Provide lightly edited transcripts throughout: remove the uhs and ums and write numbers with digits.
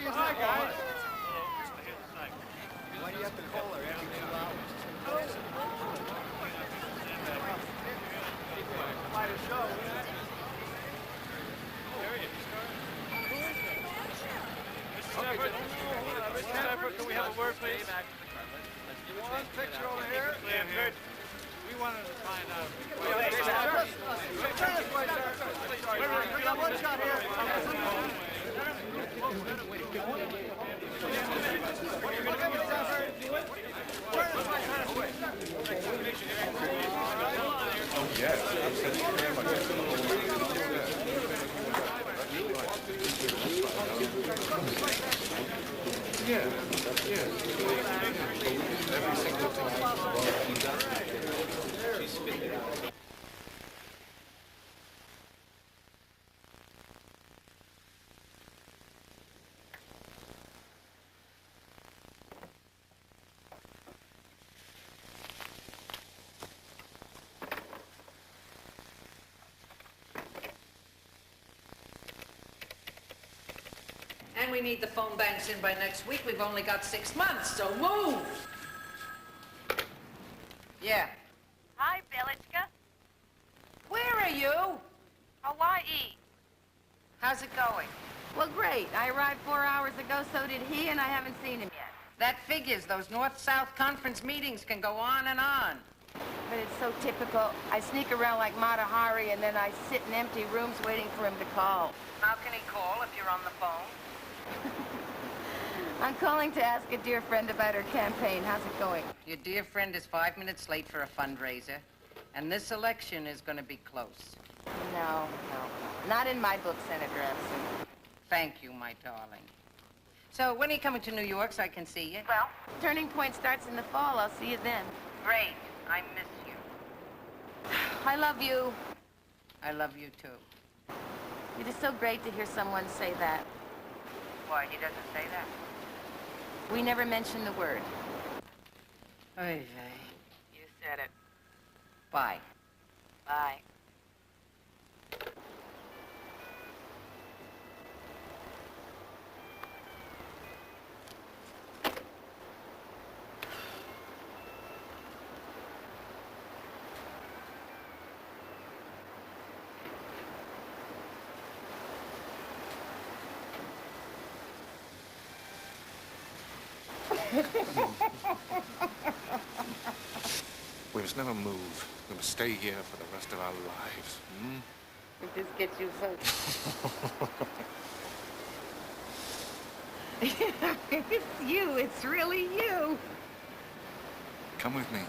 Hi, guys. Why do you have to call her every 2 hours? Quite a show, isn't it? Mr. Stafford, can we have a word, please? One picture over here. Yeah, good. We wanted to find out. Turn this way, sir. We got one shot here. And we need the phone banks in by next week. We've only got 6 months, so move! Yeah. Hi, Villageka. Where are you? Hawaii. How's it going? Well, great. I arrived 4 hours ago, so did he, and I haven't seen him yet. That figures. Those North-South conference meetings can go on and on. But it's so typical. I sneak around like Mata Hari, and then I sit in empty rooms waiting for him to call. How can he call if you're on the phone? I'm calling to ask a dear friend about her campaign. How's it going? Your dear friend is 5 minutes late for a fundraiser, and this election is going to be close. No. Not in my book, Senator Epson. Thank you, my darling. So when are you coming to New York so I can see you? Well, Turning Point starts in the fall. I'll see you then. Great. I miss you. I love you. I love you, too. It is so great to hear someone say that. Why, he doesn't say that? We never mention the word. Oy vey. You said it. Bye. Bye. We must never move. We must stay here for the rest of our lives. Hmm? If this gets you so... It's you. It's really you. Come with me.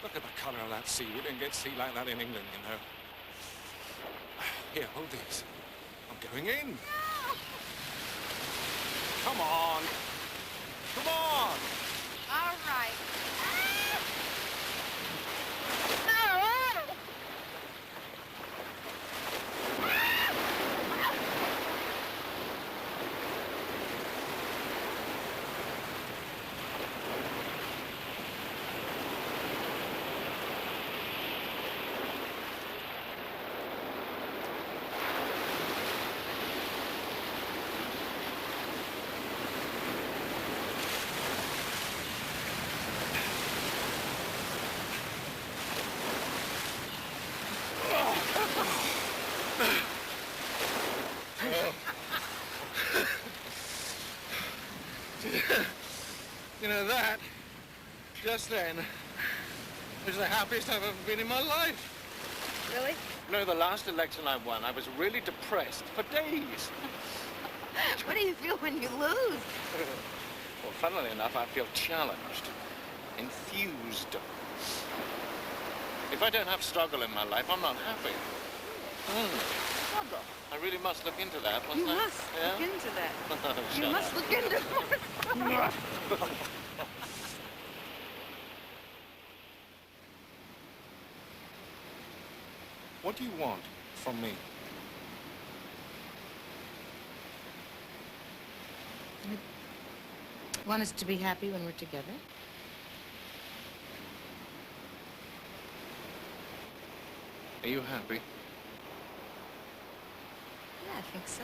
Look at the colour of that sea. We didn't get sea like that in England, you know. Here, hold these. I'm going in. No! Come on. Come on. All right. You know, that Just then, it was the happiest I've ever been in my life. Really? No, the last election I won, I was really depressed for days. What do you feel when you lose? Well, funnily enough, I feel challenged, enthused. If I don't have struggle in my life, I'm not happy. Struggle. I really must look into that, You mustn't I? must Yeah? look into that. Shut You must up. look into it. What do you want from me? Want us to be happy when we're together? Are you happy? Yeah, I think so.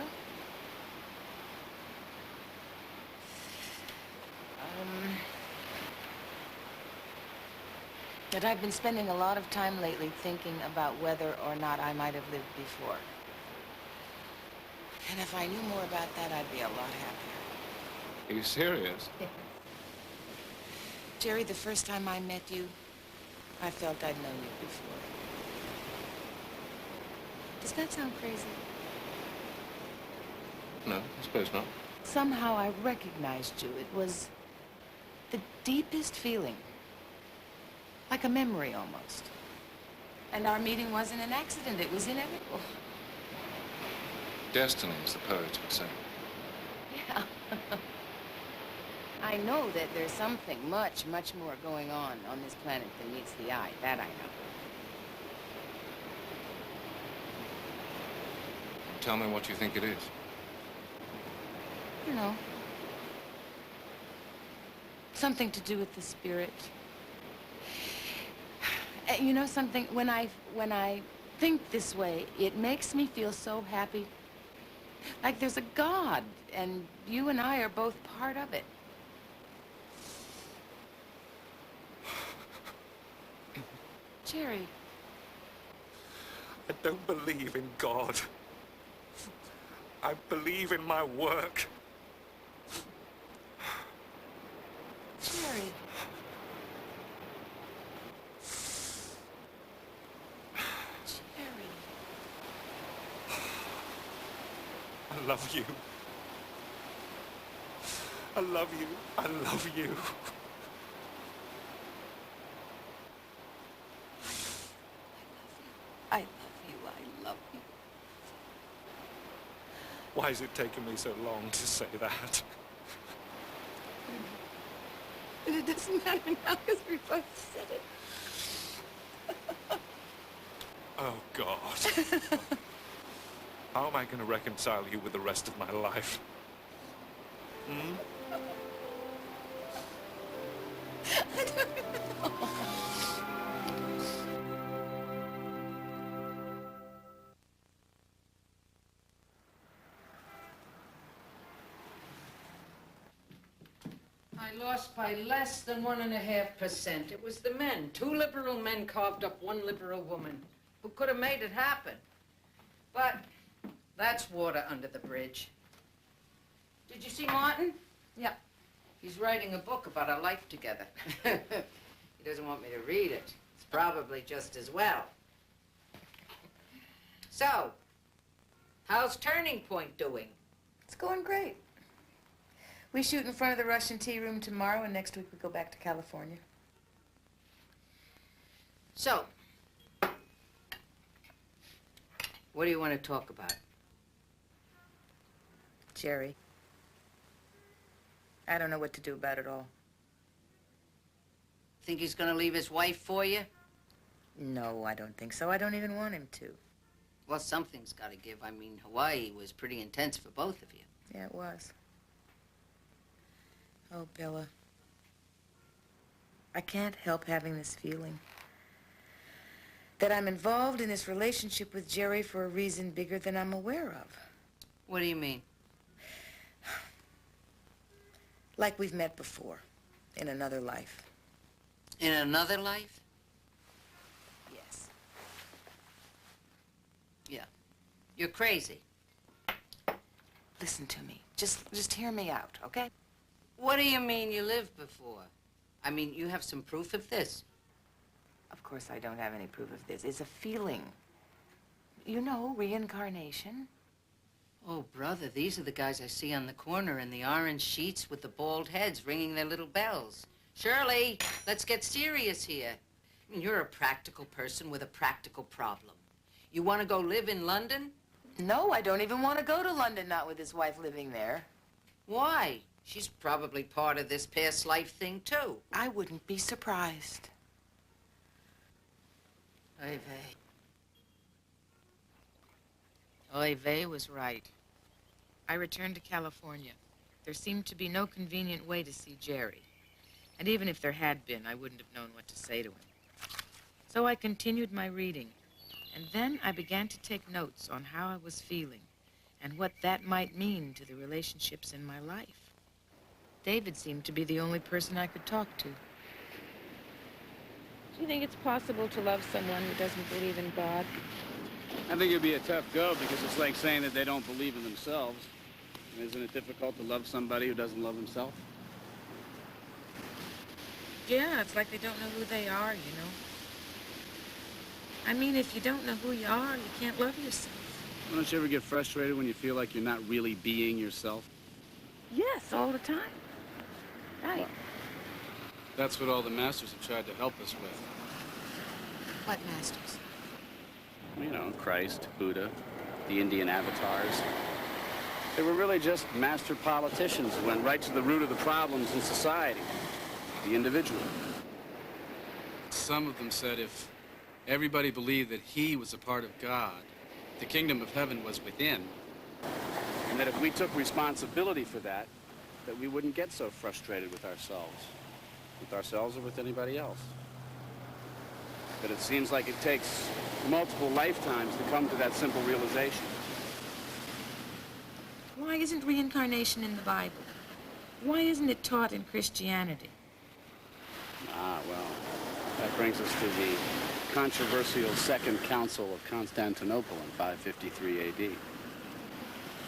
But I've been spending a lot of time lately thinking about whether or not I might have lived before. And if I knew more about that, I'd be a lot happier. Are you serious? Jerry, the first time I met you, I felt I'd known you before. Does that sound crazy? No, I suppose not. Somehow I recognized you. It was the deepest feeling. Like a memory, almost. And our meeting wasn't an accident. It was inevitable. Destiny, as the poets would say. Yeah. I know that there's something much, much more going on this planet than meets the eye. That I know. Tell me what you think it is. You know. Something to do with the spirit. You know something, when I think this way, it makes me feel so happy. Like there's a God, and you and I are both part of it. Jerry. I don't believe in God. I believe in my work. Jerry. Jerry. I love you. I love you. I love you. I love you. I love you. Why has it taken me so long to say that? But it doesn't matter now because we both said it. Oh, God. How am I going to reconcile you with the rest of my life? Hmm? I lost by less than 1.5%. It was the men. 2 liberal men carved up 1 liberal woman who could have made it happen. But that's water under the bridge. Did you see Martin? Yeah. He's writing a book about our life together. He doesn't want me to read it. It's probably just as well. So, how's Turning Point doing? It's going great. We shoot in front of the Russian tea room tomorrow, and next week we go back to California. So, what do you want to talk about? Jerry. I don't know what to do about it all. Think he's gonna leave his wife for you? No, I don't think so. I don't even want him to. Well, something's gotta give. I mean, Hawaii was pretty intense for both of you. Yeah, it was. Oh, Bella. I can't help having this feeling that I'm involved in this relationship with Jerry for a reason bigger than I'm aware of. What do you mean? Like we've met before, in another life. In another life? Yes. Yeah. You're crazy. Listen to me. Just hear me out, okay? What do you mean you lived before? I mean, you have some proof of this? Of course, I don't have any proof of this. It's a feeling. You know, reincarnation. Oh, brother, these are the guys I see on the corner in the orange sheets with the bald heads ringing their little bells. Shirley, let's get serious here. I mean, you're a practical person with a practical problem. You want to go live in London? No, I don't even want to go to London, not with his wife living there. Why? She's probably part of this past life thing, too. I wouldn't be surprised. Oy vey. Oy vey was right. I returned to California. There seemed to be no convenient way to see Jerry. And even if there had been, I wouldn't have known what to say to him. So I continued my reading. And then I began to take notes on how I was feeling and what that might mean to the relationships in my life. David seemed to be the only person I could talk to. Do you think it's possible to love someone who doesn't believe in God? I think it'd be a tough go because it's like saying that they don't believe in themselves. Isn't it difficult to love somebody who doesn't love himself? Yeah, it's like they don't know who they are, you know. I mean, if you don't know who you are, you can't love yourself. Don't you ever get frustrated when you feel like you're not really being yourself? Yes, all the time. Right. That's what all the masters have tried to help us with. What masters? You know, Christ, Buddha, the Indian avatars. They were really just master politicians who went right to the root of the problems in society, the individual. Some of them said if everybody believed that he was a part of God, the kingdom of heaven was within, and that if we took responsibility for that, that we wouldn't get so frustrated with ourselves or with anybody else. But it seems like it takes multiple lifetimes to come to that simple realization. Why isn't reincarnation in the Bible? Why isn't it taught in Christianity? Well, that brings us to the controversial Second Council of Constantinople in 553 AD,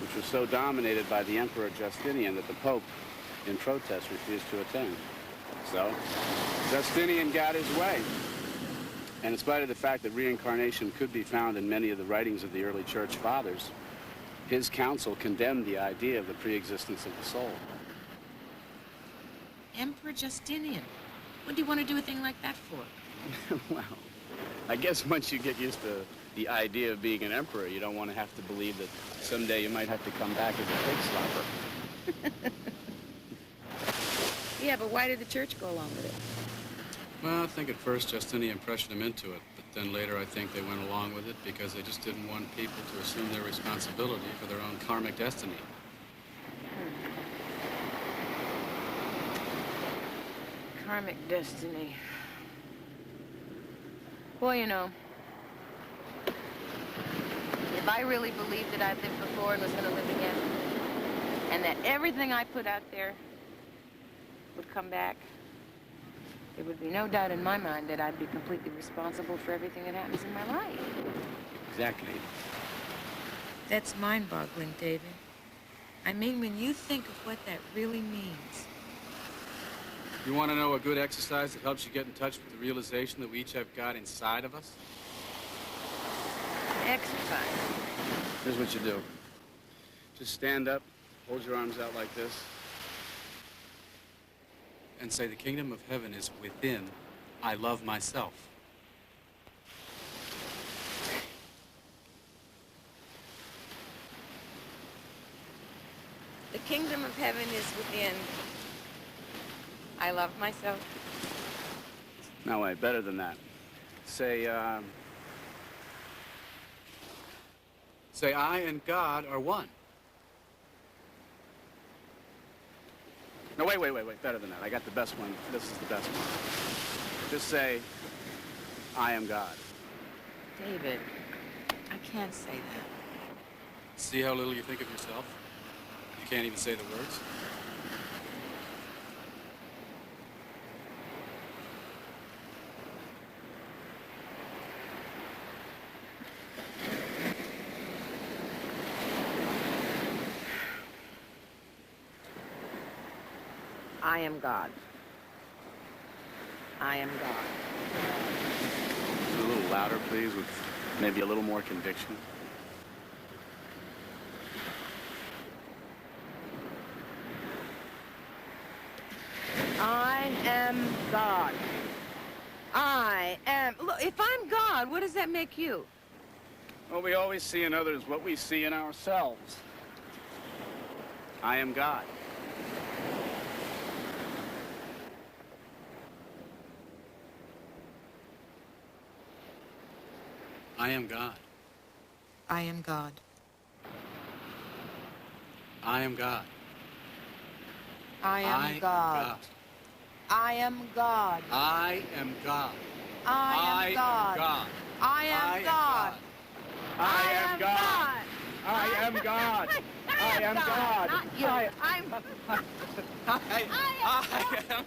which was so dominated by the Emperor Justinian that the Pope, in protest, refused to attend. So, Justinian got his way. And in spite of the fact that reincarnation could be found in many of the writings of the early church fathers, his council condemned the idea of the pre-existence of the soul. Emperor Justinian. What do you want to do a thing like that for? Well, I guess once you get used to the idea of being an emperor, you don't want to have to believe that someday you might have to come back as a pig slapper. Yeah, but why did the church go along with it? Well, I think at first Justinian pressured them into it, but then later I think they went along with it because they just didn't want people to assume their responsibility for their own karmic destiny. Karmic destiny. Well, you know, if I really believed that I'd lived before and was going to live again, and that everything I put out there would come back, there would be no doubt in my mind that I'd be completely responsible for everything that happens in my life. Exactly. That's mind-boggling, David. I mean, when you think of what that really means. You want to know a good exercise that helps you get in touch with the realization that we each have God inside of us? Exercise. Here's what you do. Just stand up, hold your arms out like this, and say, the kingdom of heaven is within. I love myself. The kingdom of heaven is within. I love myself. No, wait, better than that. Say, say, I and God are one. No, wait, better than that. I got the best one. This is the best one. Just say, I am God. David, I can't say that. See how little you think of yourself? You can't even say the words? I am God. I am God. A little louder, please, with maybe a little more conviction. I am God. I am... Look, if I'm God, what does that make you? Well, we always see in others what we see in ourselves. I am God. I am God. I am God. I am God. I am God. I am God. I am God. I am God. I am God. I am God. I am God. I am God. Not you. I'm... I am.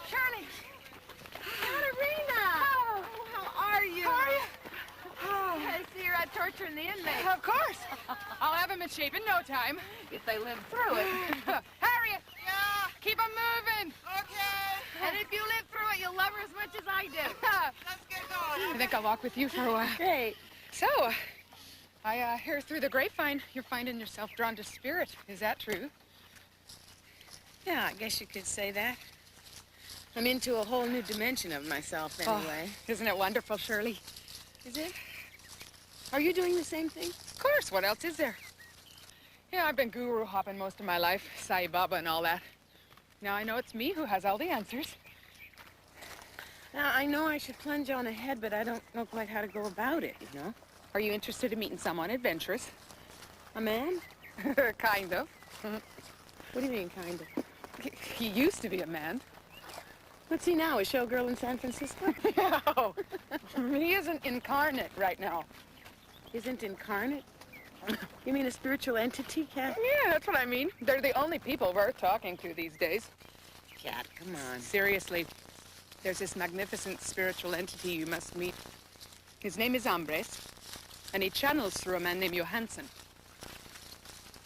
Shirley! Katerina! Oh, how are you? How are you? I see you're out torturing the inmates. Of course. I'll have them in shape in no time. If they live through it. Harriet! Yeah? Keep them moving. Okay. And if you live through it, you'll love her as much as I do. Let's get going. I think I'll walk with you for a while. Great. So, I hear through the grapevine you're finding yourself drawn to spirit. Is that true? Yeah, I guess you could say that. I'm into a whole new dimension of myself anyway. Oh, isn't it wonderful, Shirley? Is it? Are you doing the same thing? Of course. What else is there? Yeah, I've been guru hopping most of my life, Sai Baba and all that. Now I know it's me who has all the answers. Now, I know I should plunge on ahead, but I don't know quite how to go about it, you know? Are you interested in meeting someone adventurous? A man? Kind of. What do you mean, kind of? He used to be a man. What's he now, a showgirl in San Francisco? No. He isn't incarnate right now. Isn't incarnate? You mean a spiritual entity, Cat? Yeah, that's what I mean. They're the only people worth talking to these days. Cat, come on. Seriously, there's this magnificent spiritual entity you must meet. His name is Ambres, and he channels through a man named Johansson.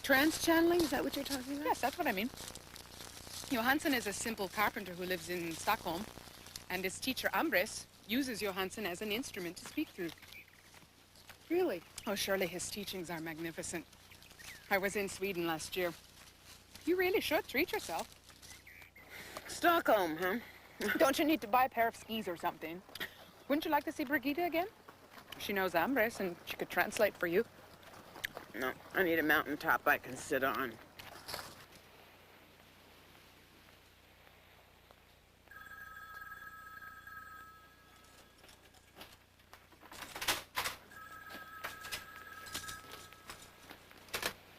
Trans-channeling? Is that what you're talking about? Yes, that's what I mean. Johansson is a simple carpenter who lives in Stockholm, and his teacher Ambres uses Johansson as an instrument to speak through. Really? Oh, surely his teachings are magnificent. I was in Sweden last year. You really should treat yourself. Stockholm, huh? Don't you need to buy a pair of skis or something? Wouldn't you like to see Brigitte again? She knows Ambres, and she could translate for you. No, I need a mountaintop I can sit on.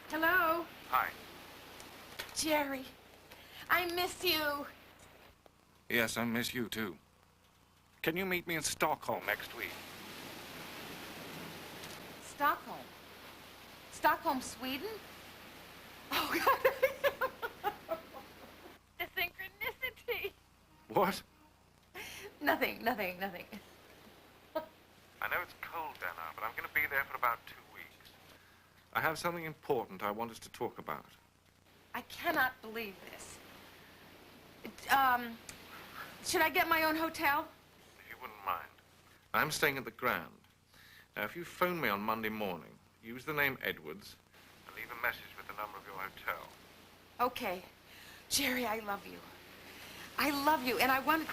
Hello? Hi. Jerry, I miss you. Yes, I miss you too. Can you meet me in Stockholm next week? Stockholm? Stockholm, Sweden? Oh, God. The synchronicity. What? Nothing. I know it's cold there now, but I'm going to be there for about 2 weeks. I have something important I want us to talk about. I cannot believe this. Should I get my own hotel? If you wouldn't mind. I'm staying at the Grand. Now, if you phone me on Monday morning, use the name Edwards and leave a message with the number of your hotel. Okay. Jerry, I love you. I love you, and I want...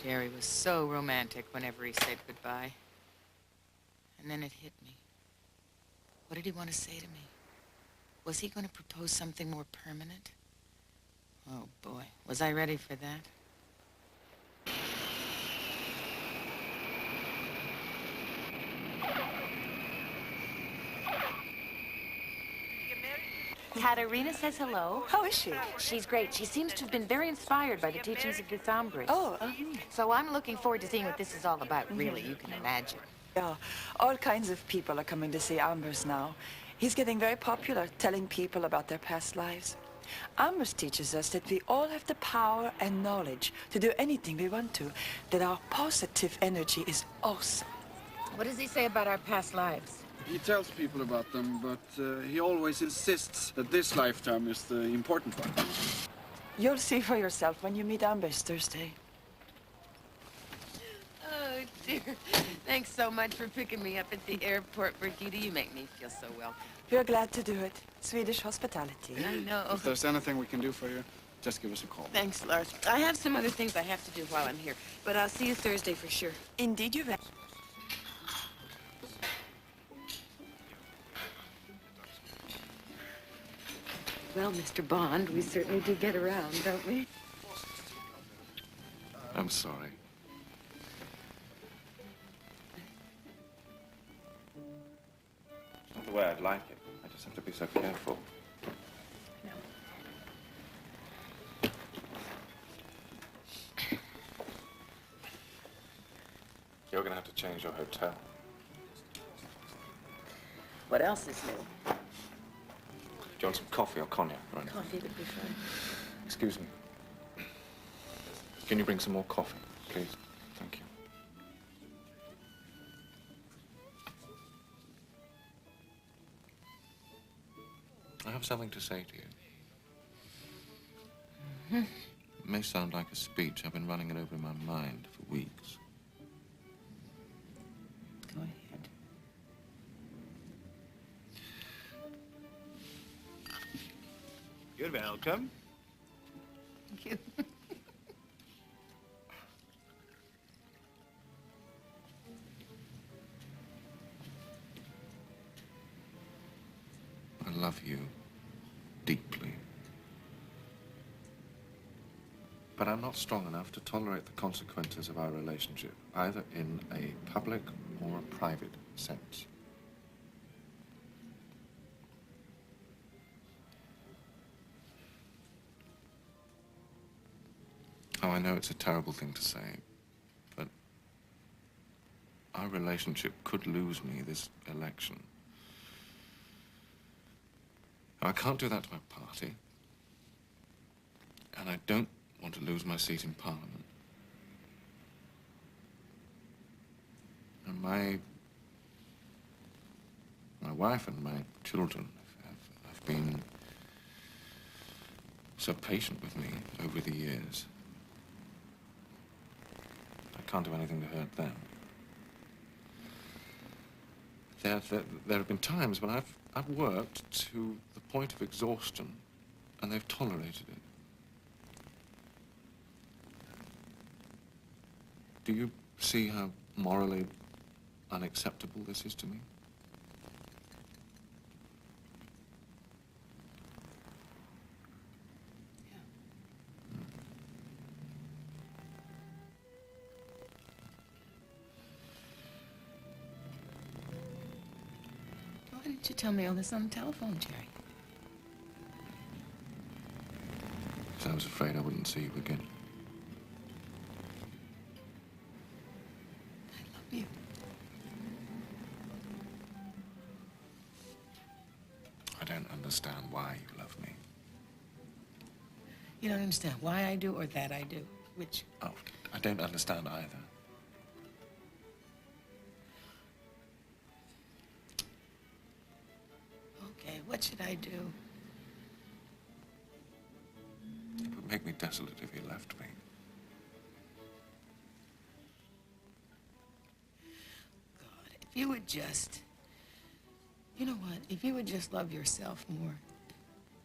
Jerry was so romantic whenever he said goodbye. And then it hit me. What did he want to say to me? Was he going to propose something more permanent? Oh, boy. Was I ready for that? Katerina says hello. How is she? She's great. She seems to have been very inspired by the teachings of this Ambres. Oh, So I'm looking forward to seeing what this is all about, really, you can imagine. Yeah, all kinds of people are coming to see Ambers now. He's getting very popular, telling people about their past lives. Ambrose teaches us that we all have the power and knowledge to do anything we want to, that our positive energy is awesome. What does he say about our past lives? He tells people about them, but he always insists that this lifetime is the important one. You'll see for yourself when you meet Ambrose Thursday. Oh, dear. Thanks so much for picking me up at the airport, Brigitte. You make me feel so welcome. We're glad to do it. Swedish hospitality. I know. If there's anything we can do for you, just give us a call. Thanks, Lars. I have some other things I have to do while I'm here, but I'll see you Thursday for sure. Indeed you will. Well, Mr. Bond, we certainly do get around, don't we? I'm sorry. It's not the way I'd like it. I just have to be so careful. No. You're going to have to change your hotel. What else is new? Do you want some coffee or cognac or anything? Coffee would be fine. Excuse me. Can you bring some more coffee, please? Thank you. I have something to say to you. It may sound like a speech. I've been running it over in my mind for weeks. Go ahead. You're welcome. Thank you. I love you deeply. But I'm not strong enough to tolerate the consequences of our relationship, either in a public or a private sense. Oh, I know it's a terrible thing to say, but our relationship could lose me this election. I can't do that to my party, and I don't want to lose my seat in Parliament. And my wife and my children have been so patient with me over the years. I can't do anything to hurt them. There have been times when I've worked to the point of exhaustion, and they've tolerated it. Do you see how morally unacceptable this is to me? Why didn't you tell me all this on the telephone, Jerry? Because I was afraid I wouldn't see you again. I love you. I don't understand why you love me. You don't understand why I do or that I do. Which? Oh, I don't understand either. Okay, what should I do? It would make me desolate if you left me. God, if you would just... You know what? If you would just love yourself more,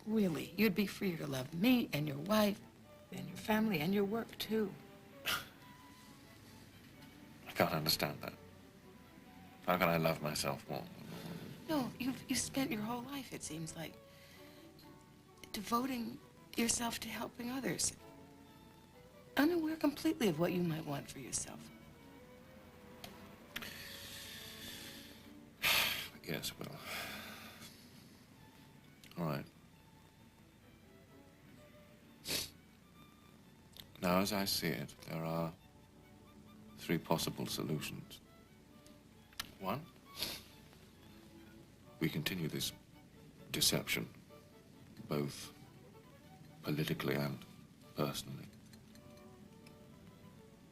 really, you'd be freer to love me and your wife and your family and your work, too. I can't understand that. How can I love myself more? No, you've spent your whole life, it seems like, devoting yourself to helping others. Unaware completely of what you might want for yourself. Yes, well... All right. Now, as I see it, there are 3 possible solutions. 1, we continue this deception, both politically and personally.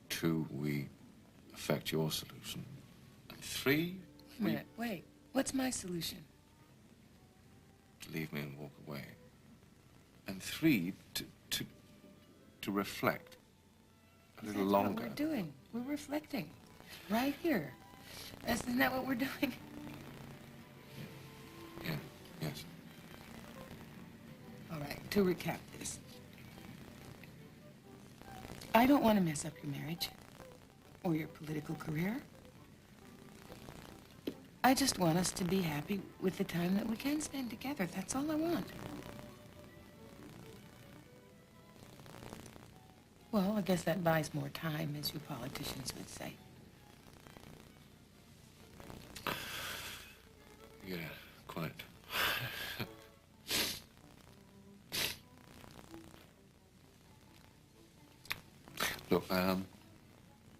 2, we affect your solution. And 3, Wait. What's my solution? to leave me and walk away. And 3, to reflect a little longer. That's what we're doing. We're reflecting. Right here. Isn't that what we're doing? Yeah, yes. All right, to recap this. I don't want to mess up your marriage or your political career. I just want us to be happy with the time that we can spend together. That's all I want. Well, I guess that buys more time, as you politicians would say. Yeah, quite. Look, I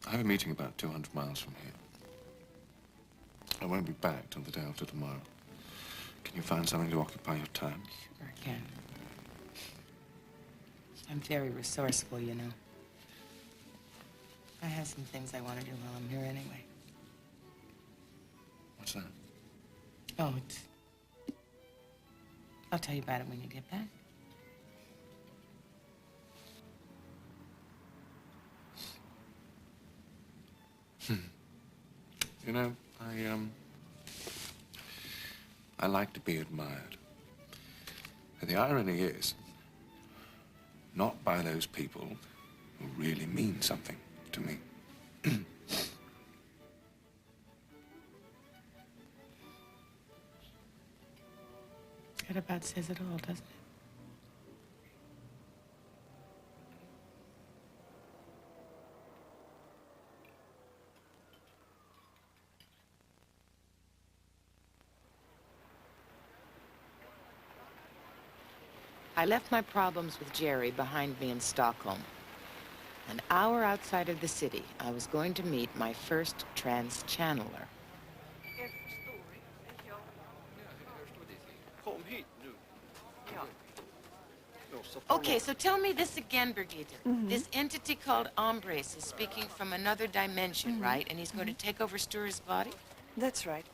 have a meeting about 200 miles from here. I won't be back till the day after tomorrow. Can you find something to occupy your time? Sure I can. I'm very resourceful, you know. I have some things I want to do while I'm here anyway. What's that? Oh, I'll tell you about it when you get back. You know, I like to be admired. And the irony is, not by those people who really mean something to me. That about says it all, doesn't it? I left my problems with Jerry behind me in Stockholm. An hour outside of the city, I was going to meet my first trans-channeler. Kom hit nu. Okay, so tell me this again, Birgitta. This entity called Hombres is speaking from another dimension, right? And he's going to take over Stur's body? That's right.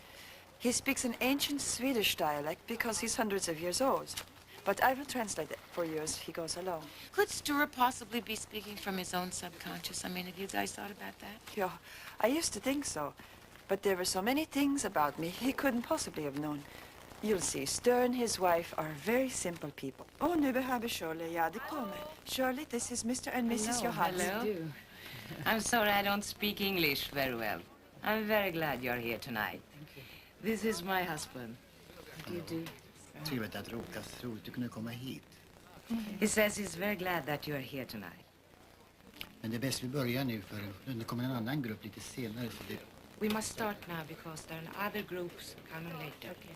He speaks an ancient Swedish dialect because he's hundreds of years old. But I will translate it for you as he goes along. Could Stur possibly be speaking from his own subconscious? I mean, have you guys thought about that? Yeah, I used to think so. But there were so many things about me he couldn't possibly have known. You'll see, Stur and his wife are very simple people. Oh, nu behöver Shirley, ja, det kommer. Shirley, this is Mr. and Mrs. Johansson. Hello. I'm sorry I don't speak English very well. I'm very glad you're here tonight. Thank you. This is my husband. What do you do? Trevligt att råkat tro att du kunde komma hit. He says he's very glad that you're here tonight. Men det är bäst vi börjar nu för det kommer en annan grupp lite senare. Så det... We must start now because there are other groups coming later. Okay.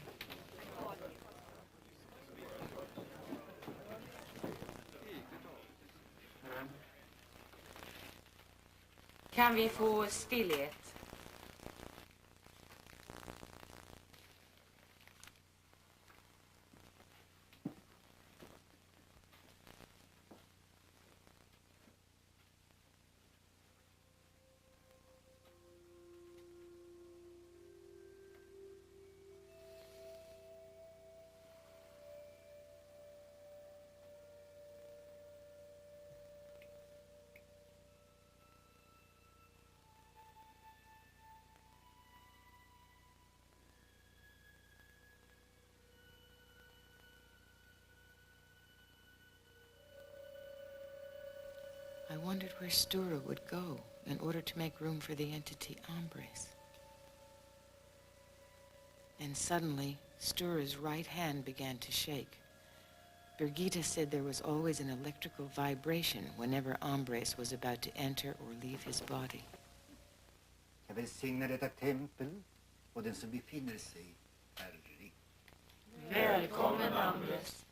Kan vi få stillhet? I wondered where Stura would go in order to make room for the entity Hombres. And suddenly, Stura's right hand began to shake. Birgitta said there was always an electrical vibration whenever Hombres was about to enter or leave his body. Jag välsignar detta tempel och den som befinner sig här rik. Välkommen, Anders.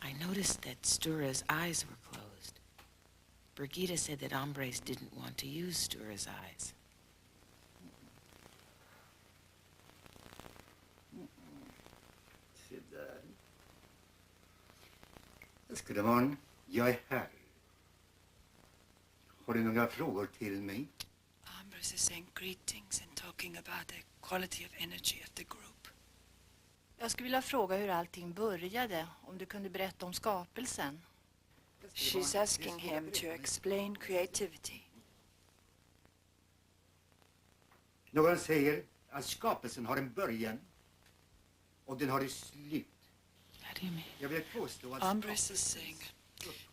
I noticed that Stura's eyes were closed. Birgitta said that Hombres didn't want to use Stura's eyes. Se där. Älskade jag är här. Har du några frågor till mig? Ambrose is saying greetings and talking about the quality of energy of the group. Jag skulle vilja fråga hur allting började, om du kunde berätta om skapelsen. She's asking him to explain creativity. Någon säger att skapelsen har en början och den har ett slut. Jag vill påstå att Ambrose is saying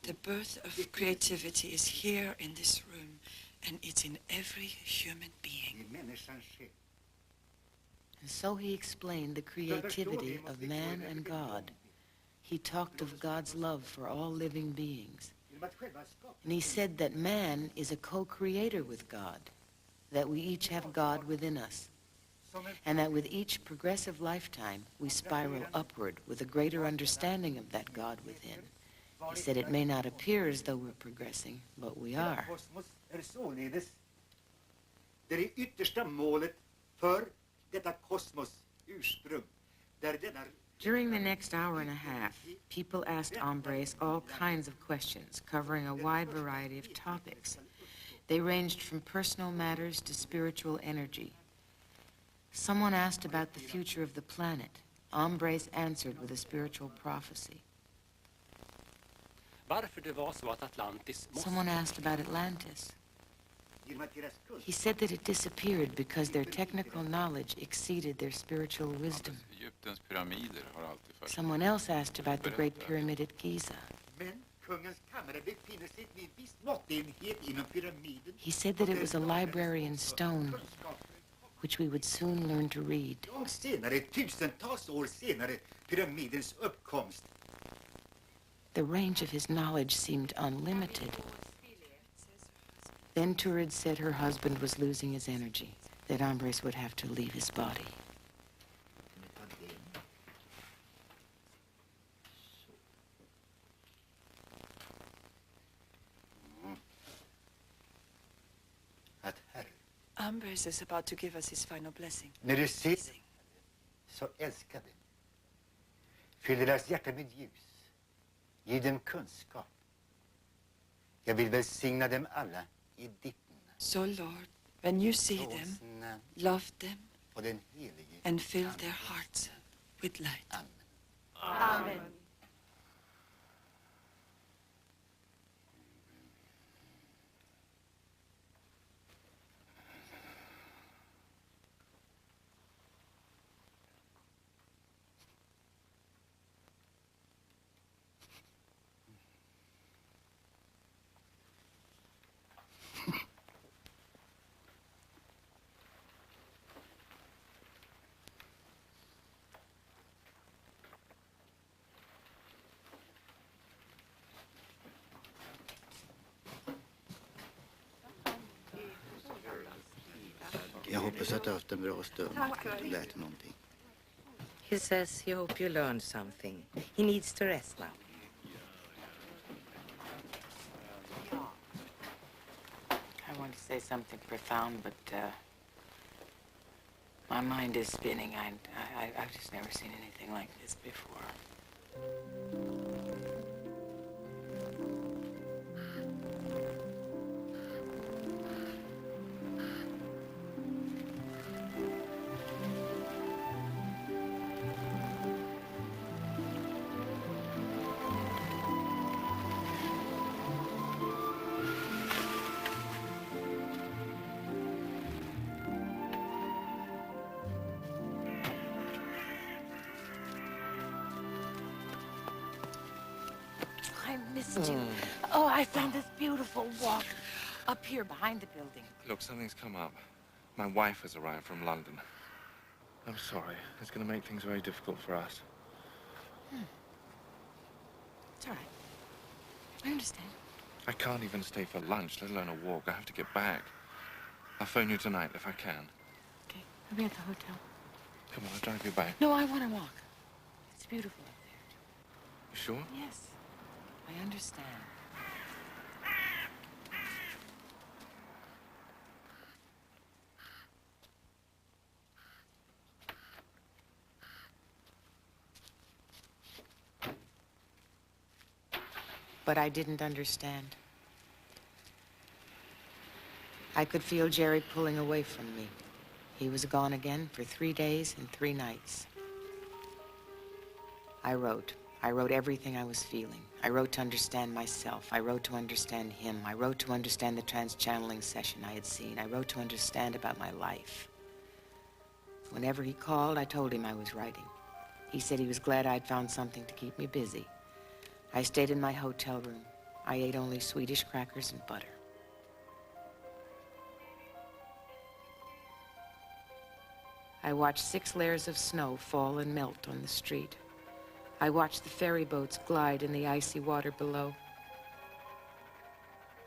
the birth of creativity is here in this room and it's in every human being. And so he explained the creativity of man and God. He talked of God's love for all living beings. And he said that man is a co-creator with God, that we each have God within us, and that with each progressive lifetime, we spiral upward with a greater understanding of that God within. He said it may not appear as though we're progressing, but we are. Kosmos är således det yttersta målet för detta kosmos ursprung. Där denna During the next hour and a half, people asked Hombres all kinds of questions covering a wide variety of topics. They ranged from personal matters to spiritual energy. Someone asked about the future of the planet. Hombres answered with a spiritual prophecy. Varför det var så att Atlantis måste... Someone asked about Atlantis. He said that it disappeared because their technical knowledge exceeded their spiritual wisdom. Egyptens pyramider har alltid först. Someone else asked about the Great Pyramid at Giza. Men kungens kammare befinner sig vid viss måttenhet inom pyramiden. He said that it was a library in stone, which we would soon learn to read. Långt senare, tusentals år senare, pyramidens uppkomst. The range of his knowledge seemed unlimited. Then Turid said her husband was losing his energy, that Hombres would have to leave his body. Ambrose is about to give us his final blessing. När du ser så älskade. Fyll deras hjärta med ljus. Ge dem kunskap. Jag vill välsigna dem alla i ditt namn. So, Lord, when you see them, love them, and fill their hearts with light. Amen. Jag hoppas att du har haft en bra stund. Du lärt dig någonting. He says he hopes you learned something. He needs to rest now. I want to say something profound, but my mind is spinning. I've just never seen anything like this before. I missed you. Oh, I found this beautiful walk up here behind the building. Look, something's come up. My wife has arrived from London. I'm sorry. It's going to make things very difficult for us. It's all right. I understand. I can't even stay for lunch, let alone a walk. I have to get back. I'll phone you tonight if I can. Okay, I'll be at the hotel. Come on, I'll drive you back. No, I want to walk. It's beautiful up there. You sure? Yes, I understand. but I didn't understand. I could feel Jerry pulling away from me. He was gone again for 3 days and 3 nights. I wrote. I wrote everything I was feeling. I wrote to understand myself. I wrote to understand him. I wrote to understand the trans-channeling session I had seen. I wrote to understand about my life. Whenever he called, I told him I was writing. He said he was glad I'd found something to keep me busy. I stayed in my hotel room. I ate only Swedish crackers and butter. I watched 6 layers of snow fall and melt on the street. I watched the ferry boats glide in the icy water below.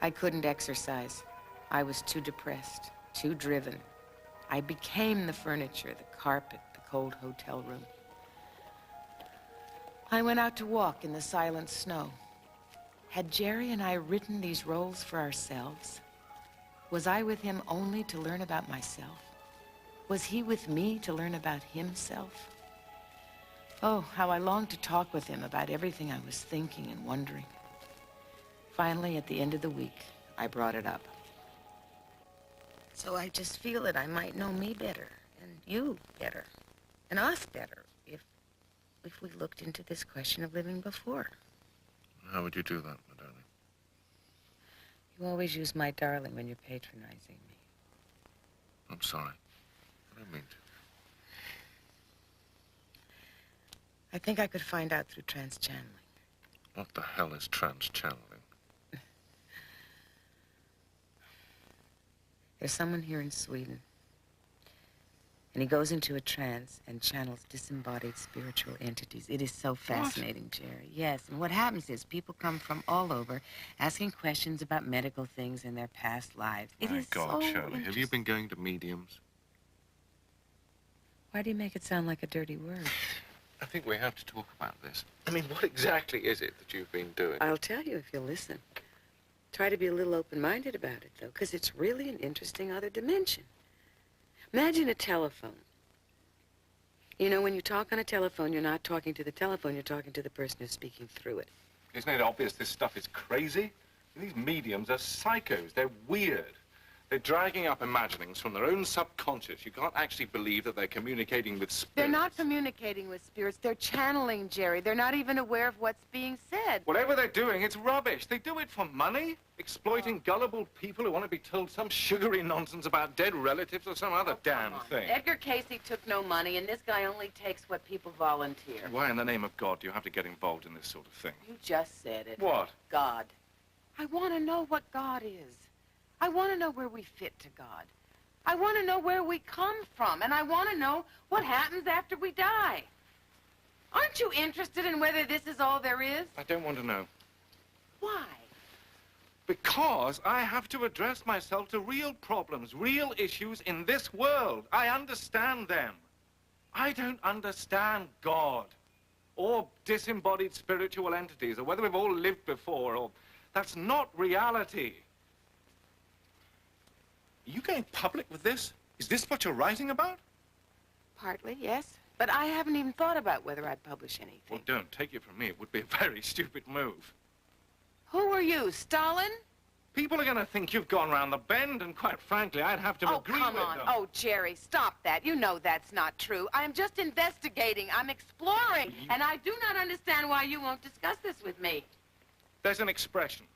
I couldn't exercise. I was too depressed, too driven. I became the furniture, the carpet, the cold hotel room. I went out to walk in the silent snow. Had Jerry and I written these roles for ourselves? Was I with him only to learn about myself? Was he with me to learn about himself? Oh, how I longed to talk with him about everything I was thinking and wondering. Finally, at the end of the week, I brought it up. So I just feel that I might know me better, and you better, and us better, if we looked into this question of living before. How would you do that, my darling? You always use my darling when you're patronizing me. I'm sorry. I don't mean to. I think I could find out through trans-channeling. What the hell is trans-channeling? There's someone here in Sweden, and he goes into a trance and channels disembodied spiritual entities. It is so fascinating, Jerry. Yes, and what happens is people come from all over asking questions about medical things in their past lives. It is God, so Shirley, have you been going to mediums? Why do you make it sound like a dirty word? I think we have to talk about this. I mean, what exactly is it that you've been doing? I'll tell you if you'll listen. Try to be a little open-minded about it, though, because it's really an interesting other dimension. Imagine a telephone. You know, when you talk on a telephone, you're not talking to the telephone, you're talking to the person who's speaking through it. Isn't it obvious this stuff is crazy? These mediums are psychos. They're weird. They're dragging up imaginings from their own subconscious. You can't actually believe that they're communicating with spirits. They're not communicating with spirits. They're channeling, Jerry. They're not even aware of what's being said. Whatever they're doing, it's rubbish. They do it for money, exploiting gullible people who want to be told some sugary nonsense about dead relatives or some other damn thing. Edgar Casey took no money, and this guy only takes what people volunteer. Why in the name of God do you have to get involved in this sort of thing? You just said it. What? God. I want to know what God is. I want to know where we fit to God. I want to know where we come from, and I want to know what happens after we die. Aren't you interested in whether this is all there is? I don't want to know. Why? Because I have to address myself to real problems, real issues in this world. I understand them. I don't understand God or disembodied spiritual entities or whether we've all lived before or... That's not reality. Are you going public with this? Is this what you're writing about? Partly, yes. But I haven't even thought about whether I'd publish anything. Well, don't take it from me. It would be a very stupid move. Who are you, Stalin? People are going to think you've gone round the bend, and quite frankly, I'd have to agree with them. Oh, come on. Oh, Jerry, stop that. You know that's not true. I'm just investigating. I'm exploring. And I do not understand why you won't discuss this with me. There's an expression.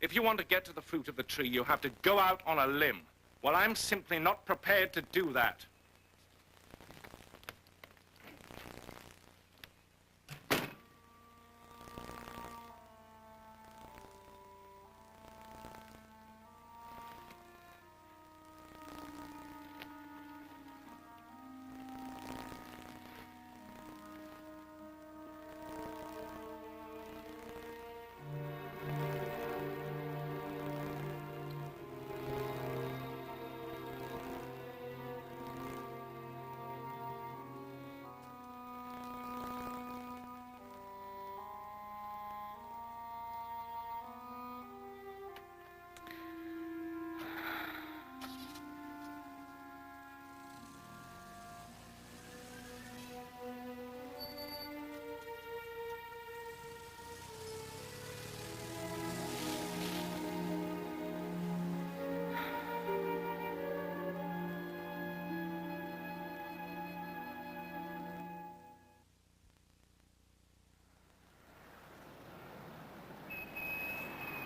If you want to get to the fruit of the tree, you have to go out on a limb. Well, I'm simply not prepared to do that.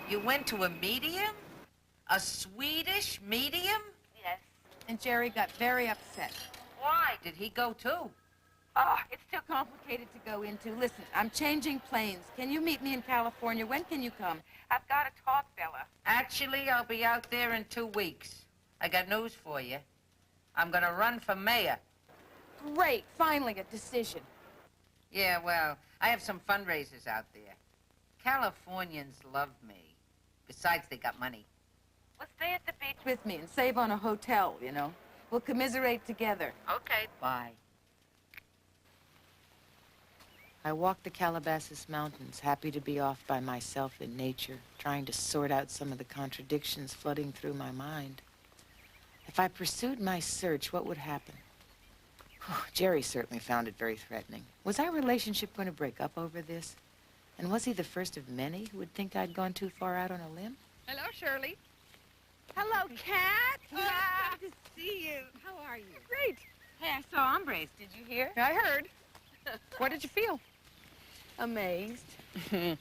You went to a medium? A Swedish medium? Yes. And Jerry got very upset. Why? Did he go too? Oh, it's too complicated to go into. Listen, I'm changing planes. Can you meet me in California? When can you come? I've got to talk, Bella. Actually, I'll be out there in 2 weeks. I got news for you. I'm gonna run for mayor. Great, finally a decision. Yeah, well, I have some fundraisers out there. Californians love me. Besides, they got money. Well, stay at the beach with me and save on a hotel, you know. We'll commiserate together. Okay, bye. I walked the Calabasas Mountains, happy to be off by myself in nature, trying to sort out some of the contradictions flooding through my mind. If I pursued my search, what would happen? Jerry certainly found it very threatening. Was our relationship going to break up over this? And was he the first of many who would think I'd gone too far out on a limb? Hello, Shirley. Hello, Kat. Yeah. Good to see you. How are you? Great. Hey, I saw Hombres. Did you hear? I heard. What did you feel? Amazed. I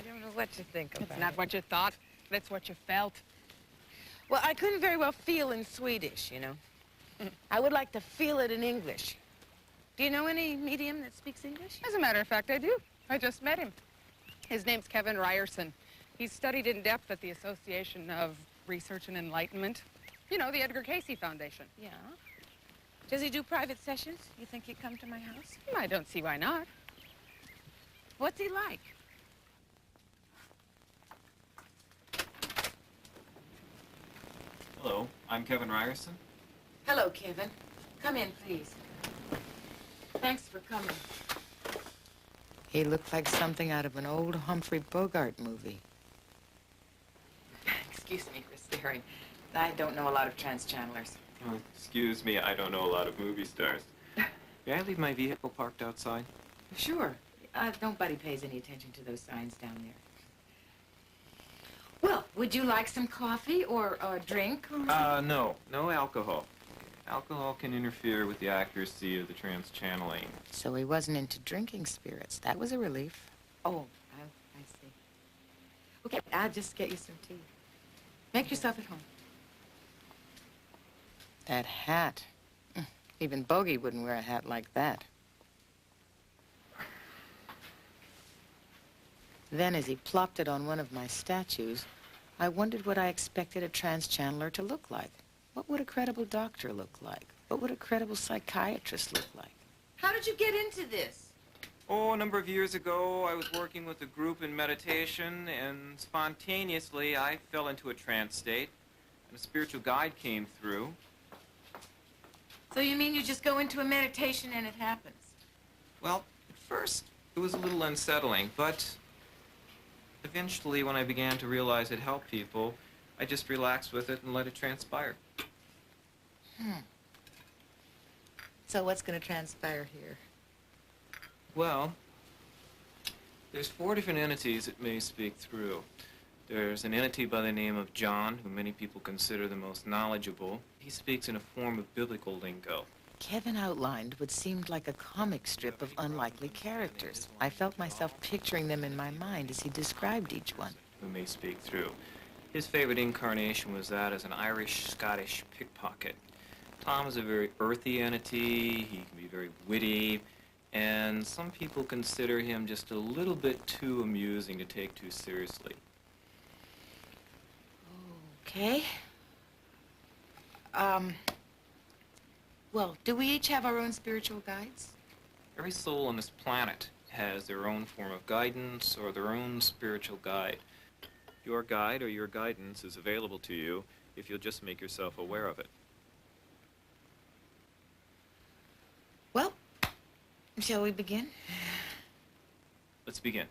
don't know what to think about It's not what you thought. That's what you felt. Well, I couldn't very well feel in Swedish, you know. I would like to feel it in English. Do you know any medium that speaks English? As a matter of fact, I do. I just met him. His name's Kevin Ryerson. He's studied in depth at the Association of Research and Enlightenment. You know, the Edgar Cayce Foundation. Yeah. Does he do private sessions? You think he'd come to my house? I don't see why not. What's he like? Hello, I'm Kevin Ryerson. Hello, Kevin. Come in, please. Thanks for coming. He looked like something out of an old Humphrey Bogart movie. Excuse me for staring. I don't know a lot of trans-channelers. Oh, excuse me, I don't know a lot of movie stars. May I leave my vehicle parked outside? Sure. Nobody pays any attention to those signs down there. Well, would you like some coffee or a drink? No. No alcohol. Alcohol can interfere with the accuracy of the trans-channeling. So he wasn't into drinking spirits. That was a relief. Oh, I see. Okay, I'll just get you some tea. Make yourself at home. That hat. Even Bogey wouldn't wear a hat like that. Then, as he plopped it on one of my statues, I wondered what I expected a trans-channeler to look like. What would a credible doctor look like? What would a credible psychiatrist look like? How did you get into this? Oh, a number of years ago, I was working with a group in meditation, and spontaneously, I fell into a trance state, and a spiritual guide came through. So you mean you just go into a meditation and it happens? Well, at first, it was a little unsettling, but eventually, when I began to realize it helped people, I just relaxed with it and let it transpire. So what's going to transpire here? Well, there's 4 different entities that may speak through. There's an entity by the name of John, who many people consider the most knowledgeable. He speaks in a form of biblical lingo. Kevin outlined what seemed like a comic strip of unlikely characters. I felt myself picturing them in my mind as he described each one. Who may speak through. His favorite incarnation was that as an Irish-Scottish pickpocket. Tom is a very earthy entity. He can be very witty. And some people consider him just a little bit too amusing to take too seriously. Okay. Well, do we each have our own spiritual guides? Every soul on this planet has their own form of guidance or their own spiritual guide. Your guide or your guidance is available to you if you'll just make yourself aware of it. Well, shall we begin? Let's begin.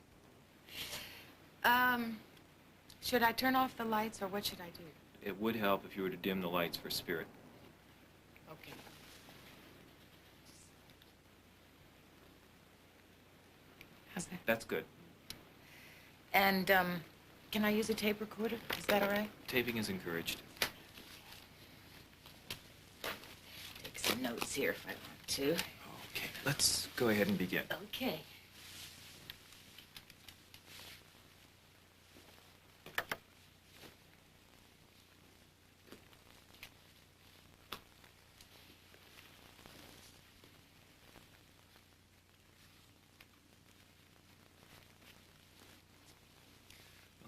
Should I turn off the lights, or what should I do? It would help if you were to dim the lights for spirit. Okay. How's that? That's good. And, can I use a tape recorder? Is that all right? Taping is encouraged. Take some notes here if I want to. Okay, let's go ahead and begin. Okay.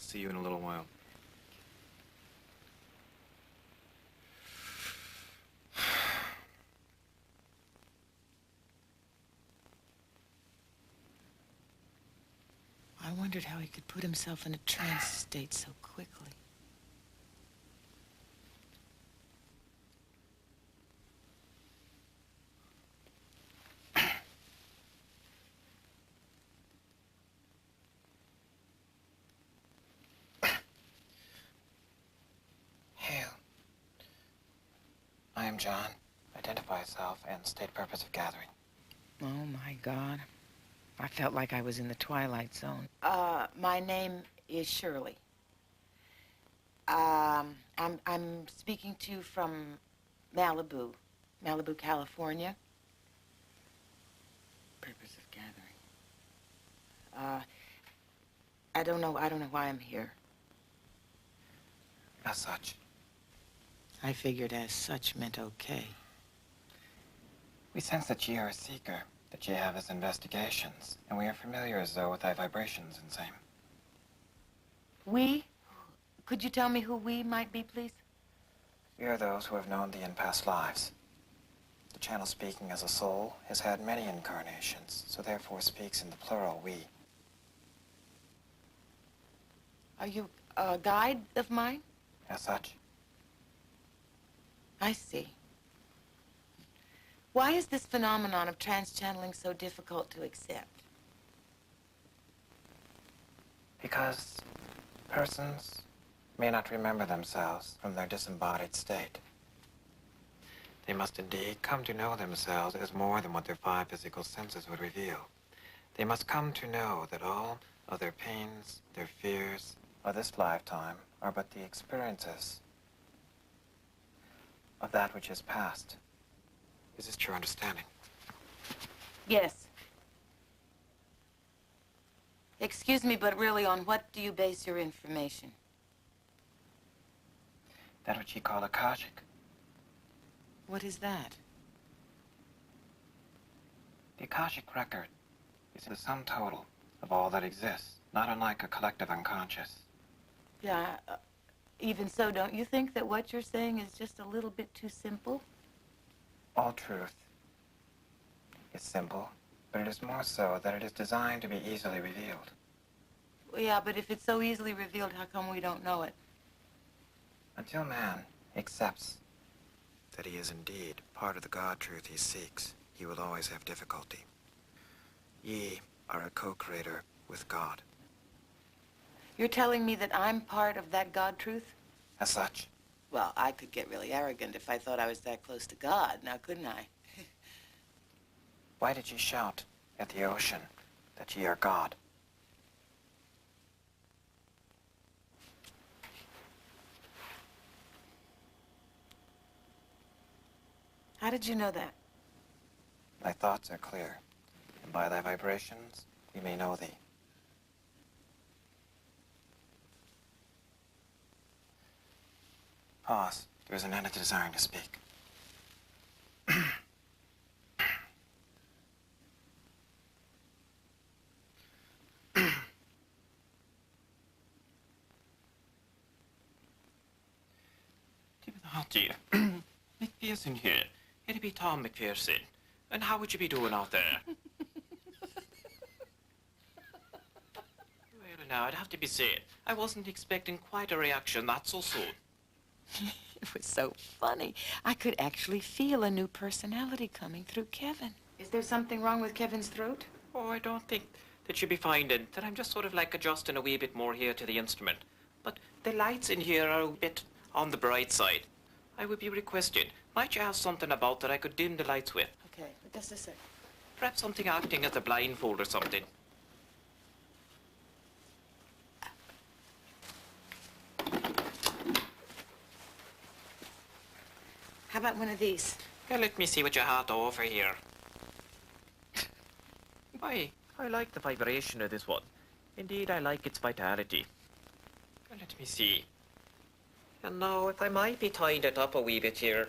I'll see you in a little while. I wondered how he could put himself in a trance state so quickly. Hail. I am John. Identify yourself and state purpose of gathering. Oh, my God. I felt like I was in the Twilight Zone. My name is Shirley. I'm speaking to you from Malibu, California. Purpose of gathering. I don't know why I'm here. As such. I figured as such meant okay. We sense that ye are a seeker, that ye have his investigations, and we are familiar as though with thy vibrations and same. We? Could you tell me who we might be, please? We are those who have known thee in past lives. The channel speaking as a soul has had many incarnations, so therefore speaks in the plural we. Are you a guide of mine? As such. I see. Why is this phenomenon of trans-channeling so difficult to accept? Because persons may not remember themselves from their disembodied state. They must indeed come to know themselves as more than what their 5 physical senses would reveal. They must come to know that all of their pains, their fears of this lifetime are but the experiences of that which is past. Is this your understanding? Yes. Excuse me, but really, on what do you base your information? That which ye call Akashic. What is that? The Akashic record is the sum total of all that exists, not unlike a collective unconscious. Yeah, even so, don't you think that what you're saying is just a little bit too simple? All truth is simple, but it is more so that it is designed to be easily revealed. Well, yeah, but if it's so easily revealed, how come we don't know it? Until man accepts that he is indeed part of the God truth he seeks, he will always have difficulty. Ye are a co-creator with God. You're telling me that I'm part of that God truth? As such. Well, I could get really arrogant if I thought I was that close to God, now couldn't I? Why did ye shout at the ocean that ye are God? How did you know that? Thy thoughts are clear, and by thy vibrations we may know thee. Pause. There is an end to desiring to speak. Oh dear. McPherson here. It'd be Tom McPherson. And how would you be doing out there? Well, now, I'd have to be said, I wasn't expecting quite a reaction that so soon. It was so funny. I could actually feel a new personality coming through Kevin. Is there something wrong with Kevin's throat? Oh, I don't think that you'll be finding that I'm just sort of like adjusting a wee bit more here to the instrument. But the lights in here are a bit on the bright side. I would be requesting, might you have something about that I could dim the lights with? Okay, but just a sec. Perhaps something acting as a blindfold or something. How about one of these? Well, let me see what you have to offer here. Why, I like the vibration of this one. Indeed, I like its vitality. Well, let me see. And now, if I might be tying it up a wee bit here.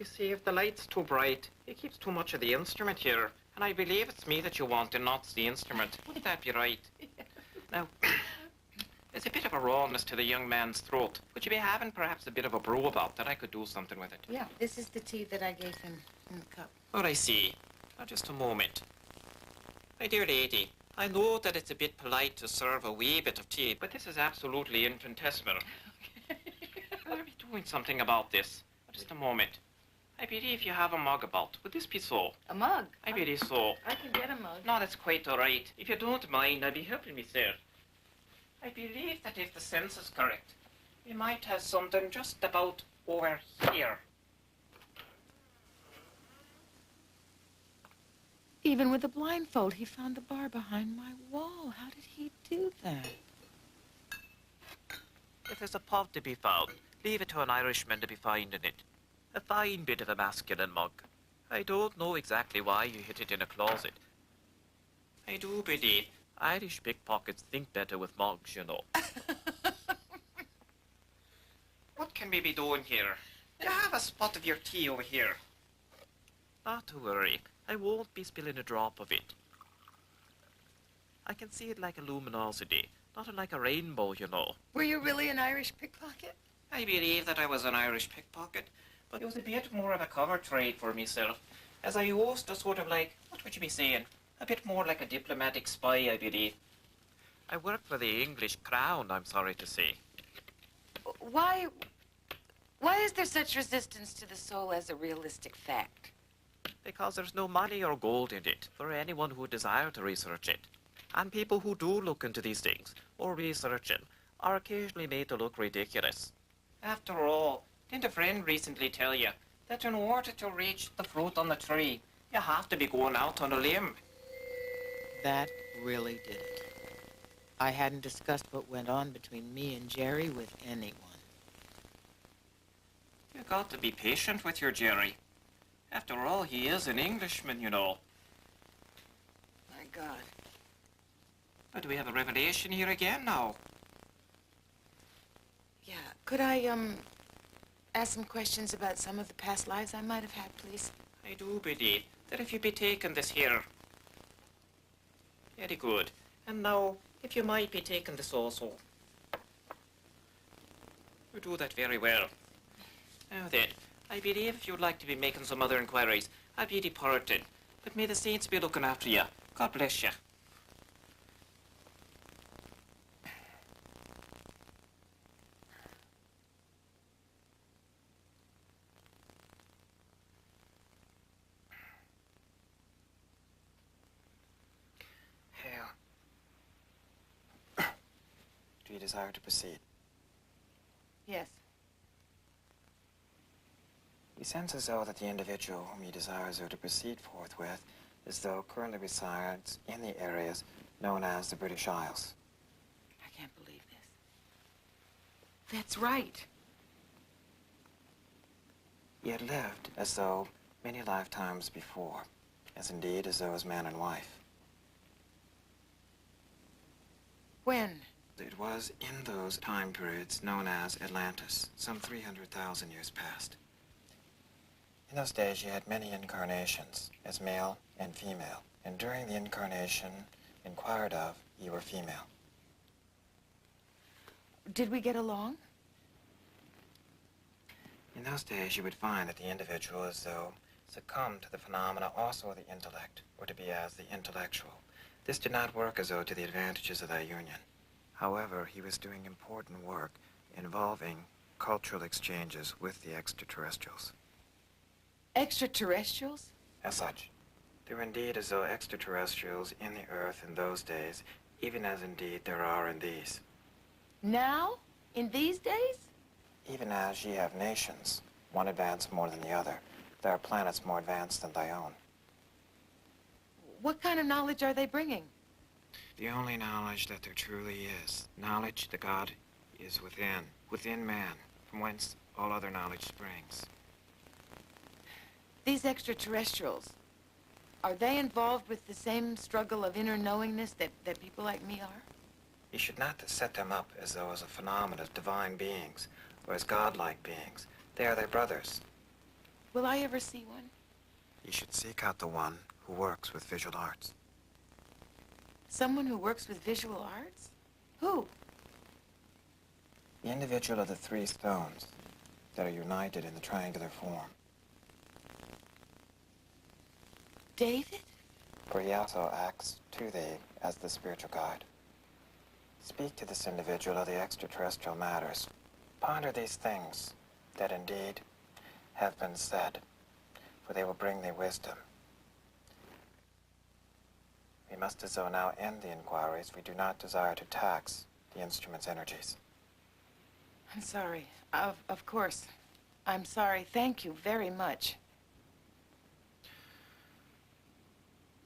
You see, if the light's too bright, it keeps too much of the instrument here. And I believe it's me that you want and not the instrument. Wouldn't that be right? Now, There's a bit of a rawness to the young man's throat. Would you be having perhaps a bit of a brew about that? I could do something with it. Yeah, this is the tea that I gave him in the cup. Oh, I see. Now, just a moment. My dear lady, I know that it's a bit polite to serve a wee bit of tea, but this is absolutely infinitesimal. I'll be doing something about this. Just a moment. I believe you have a mug about. Would this be so? A mug? I believe so. I can get a mug. No, that's quite all right. If you don't mind, I'll be helping myself. I believe that if the sense is correct, we might have something just about over here. Even with a blindfold, he found the bar behind my wall. How did he do that? If there's a pub to be found, leave it to an Irishman to be finding it. A fine bit of a masculine mug. I don't know exactly why you hid it in a closet. I do believe Irish pickpockets think better with mugs, you know. What can we be doing here? You have a spot of your tea over here. Not to worry. I won't be spilling a drop of it. I can see it like a luminosity, not like a rainbow, you know. Were you really an Irish pickpocket? I believe that I was an Irish pickpocket, but it was a bit more of a cover trade for myself, as I used to sort of like, what would you be saying? A bit more like a diplomatic spy, I believe. I work for the English crown, I'm sorry to say. Why is there such resistance to the soul as a realistic fact? Because there's no money or gold in it for anyone who desire to research it. And people who do look into these things, or research them, are occasionally made to look ridiculous. After all, didn't a friend recently tell you that in order to reach the fruit on the tree, you have to be going out on a limb? That really did it. I hadn't discussed what went on between me and Jerry with anyone. You got to be patient with your Jerry. After all, he is an Englishman, you know. My God. But do we have a revelation here again now? Yeah, could I, ask some questions about some of the past lives I might have had, please? I do believe that if you be taking this here. Very good. And now, if you might be taking this also. You do that very well. Now then, I believe if you'd like to be making some other inquiries, I'll be departed. But may the saints be looking after you. God bless you. Do you desire to proceed? Yes. We sense as though that the individual whom you desire to proceed forthwith is though currently resides in the areas known as the British Isles. I can't believe this. That's right. He had lived as though many lifetimes before, as indeed as though as man and wife. When? It was in those time periods known as Atlantis, some 300,000 years past. In those days, you had many incarnations, as male and female, and during the incarnation inquired of, you were female. Did we get along? In those days, you would find that the individual as though succumbed to the phenomena also of the intellect, or to be as the intellectual. This did not work as though to the advantages of that union. However, he was doing important work involving cultural exchanges with the extraterrestrials. Extraterrestrials? As such, there were indeed as though extraterrestrials in the Earth in those days, even as indeed there are in these. Now? In these days? Even as ye have nations, one advanced more than the other, there are planets more advanced than thy own. What kind of knowledge are they bringing? The only knowledge that there truly is, knowledge that God is within man, from whence all other knowledge springs. These extraterrestrials, are they involved with the same struggle of inner knowingness that people like me are? You should not set them up as though as a phenomenon of divine beings, or as godlike beings. They are thy brothers. Will I ever see one? You should seek out the one who works with visual arts. Someone who works with visual arts? Who? The individual of the three stones that are united in the triangular form. David? For he also acts to thee as the spiritual guide. Speak to this individual of the extraterrestrial matters. Ponder these things that indeed have been said, for they will bring thee wisdom. We must as though now end the inquiries. We do not desire to tax the instrument's energies. I'm sorry. Of course. I'm sorry. Thank you very much.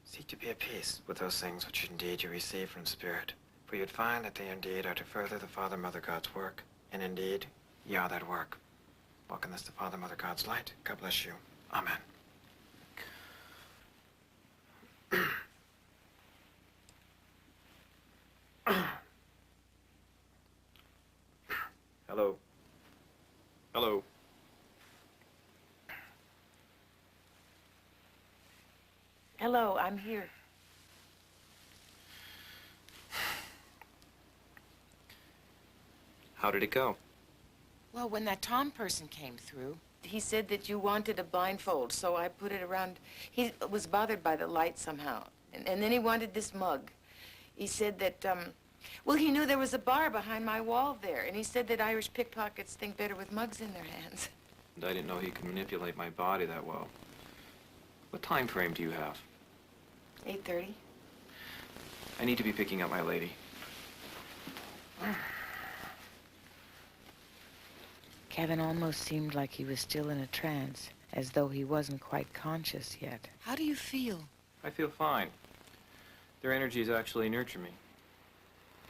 Seek to be at peace with those things which indeed you receive from Spirit, for you'd find that they indeed are to further the Father, Mother, God's work, and indeed, ye are that work. Walk in this the Father, Mother, God's light. God bless you. Amen. Hello. Hello. Hello, I'm here. How did it go? Well, when that Tom person came through, he said that you wanted a blindfold, so I put it around. He was bothered by the light somehow. And then he wanted this mug. He said that, well, he knew there was a bar behind my wall there, and he said that Irish pickpockets think better with mugs in their hands. And I didn't know he could manipulate my body that well. What time frame do you have? 8:30. I need to be picking up my lady. Kevin almost seemed like he was still in a trance, as though he wasn't quite conscious yet. How do you feel? I feel fine. Their energies actually nurture me.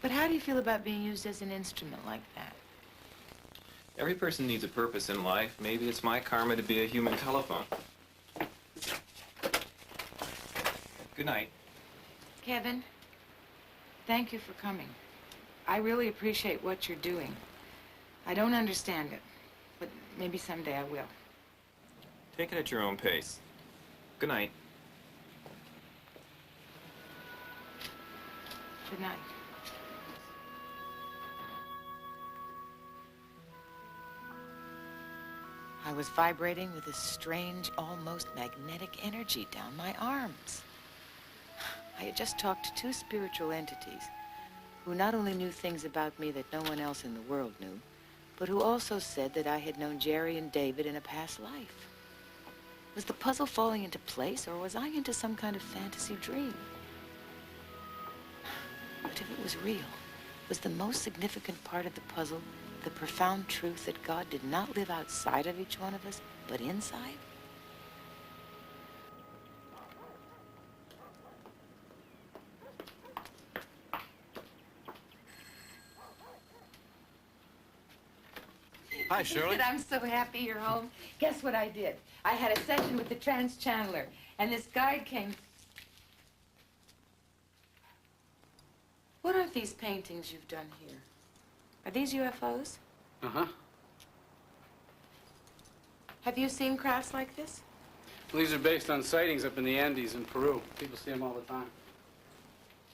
But how do you feel about being used as an instrument like that? Every person needs a purpose in life. Maybe it's my karma to be a human telephone. Good night. Kevin, thank you for coming. I really appreciate what you're doing. I don't understand it, but maybe someday I will. Take it at your own pace. Good night. Good night. I was vibrating with a strange, almost magnetic energy down my arms. I had just talked to two spiritual entities who not only knew things about me that no one else in the world knew, but who also said that I had known Jerry and David in a past life. Was the puzzle falling into place, or was I into some kind of fantasy dream? But if it was real, was the most significant part of the puzzle the profound truth that God did not live outside of each one of us, but inside? Hi, Shirley. I'm so happy you're home. Guess what I did? I had a session with the trans-channeler, and this guide came. What are these paintings you've done here? Are these UFOs? Uh-huh. Have you seen crafts like this? Well, these are based on sightings up in the Andes in Peru. People see them all the time.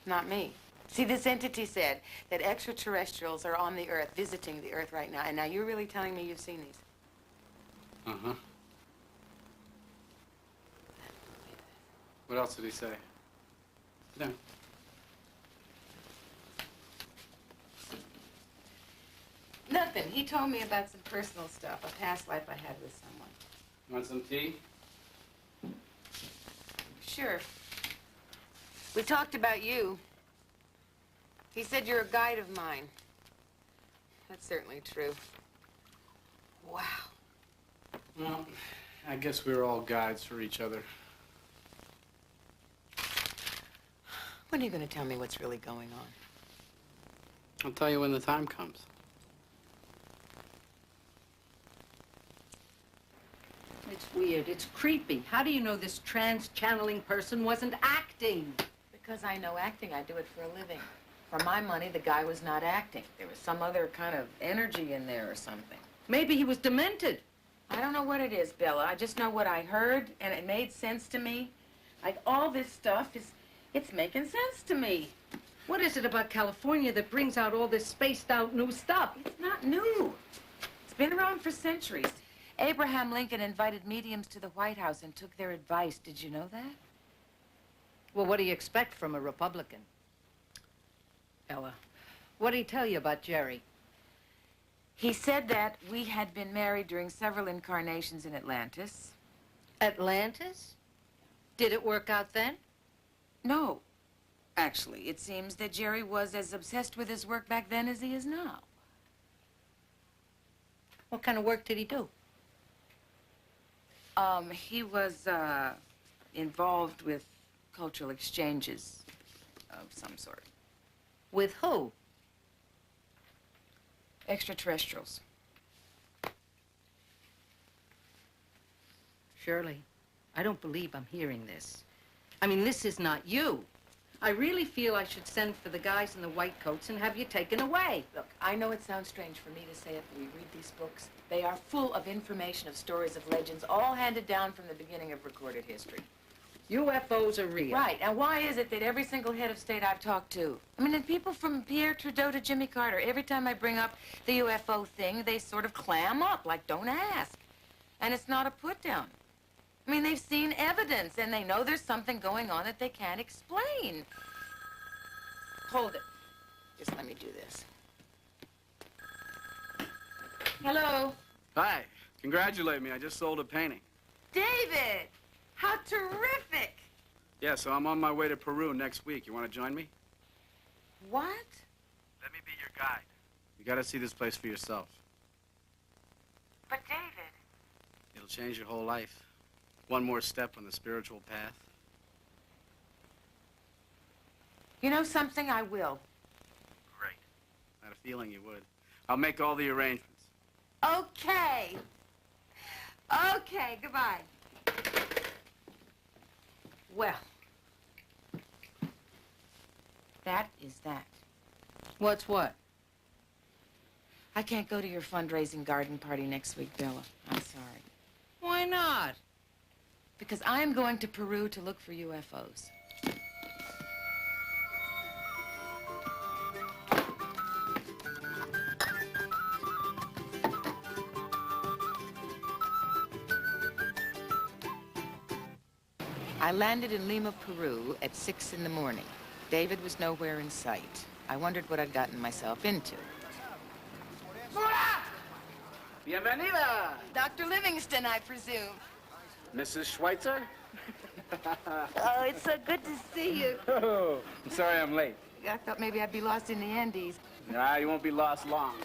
Not me. See, this entity said that extraterrestrials are on the Earth, visiting the Earth right now. And now you're really telling me you've seen these? Uh-huh. What else did he say? Sit down. Nothing. He told me about some personal stuff, a past life I had with someone. Want some tea? Sure. We talked about you. He said you're a guide of mine. That's certainly true. Wow. Well, I guess we're all guides for each other. When are you going to tell me what's really going on? I'll tell you when the time comes. It's weird. It's creepy. How do you know this trans-channeling person wasn't acting? Because I know acting. I do it for a living. For my money, the guy was not acting. There was some other kind of energy in there or something. Maybe he was demented. I don't know what it is, Bella. I just know what I heard, and it made sense to me. Like, all this stuff it's making sense to me. What is it about California that brings out all this spaced-out new stuff? It's not not new. It's been around for centuries. Abraham Lincoln invited mediums to the White House and took their advice. Did you know that? Well, what do you expect from a Republican? Ella, what did he tell you about Jerry? He said that we had been married during several incarnations in Atlantis. Atlantis? Did it work out then? No. Actually, it seems that Jerry was as obsessed with his work back then as he is now. What kind of work did he do? He was, involved with cultural exchanges of some sort. With who? Extraterrestrials. Shirley, I don't believe I'm hearing this. I mean, this is not you. I really feel I should send for the guys in the white coats and have you taken away. Look, I know it sounds strange for me to say it, but we read these books. They are full of information, of stories, of legends, all handed down from the beginning of recorded history. UFOs are real. Right, and why is it that every single head of state I've talked to, I mean, and people from Pierre Trudeau to Jimmy Carter, every time I bring up the UFO thing, they sort of clam up, like, don't ask. And it's not a put down. I mean, they've seen evidence, and they know there's something going on that they can't explain. Hold it. Just let me do this. Hello? Hi. Congratulate me. I just sold a painting. David! How terrific! Yeah, so I'm on my way to Peru next week. You want to join me? What? Let me be your guide. You got to see this place for yourself. But David... It'll change your whole life. One more step on the spiritual path. You know something? I will. Great. I had a feeling you would. I'll make all the arrangements. Okay. Okay, goodbye. Well, that is that. What's what? I can't go to your fundraising garden party next week, Bella. I'm sorry. Why not? Because I am going to Peru to look for UFOs. I landed in Lima, Peru at 6 in the morning. David was nowhere in sight. I wondered what I'd gotten myself into. Bienvenida! Dr. Livingston, I presume. Mrs. Schweitzer? Oh, it's so good to see you. Oh, I'm sorry I'm late. I thought maybe I'd be lost in the Andes. Nah, you won't be lost long.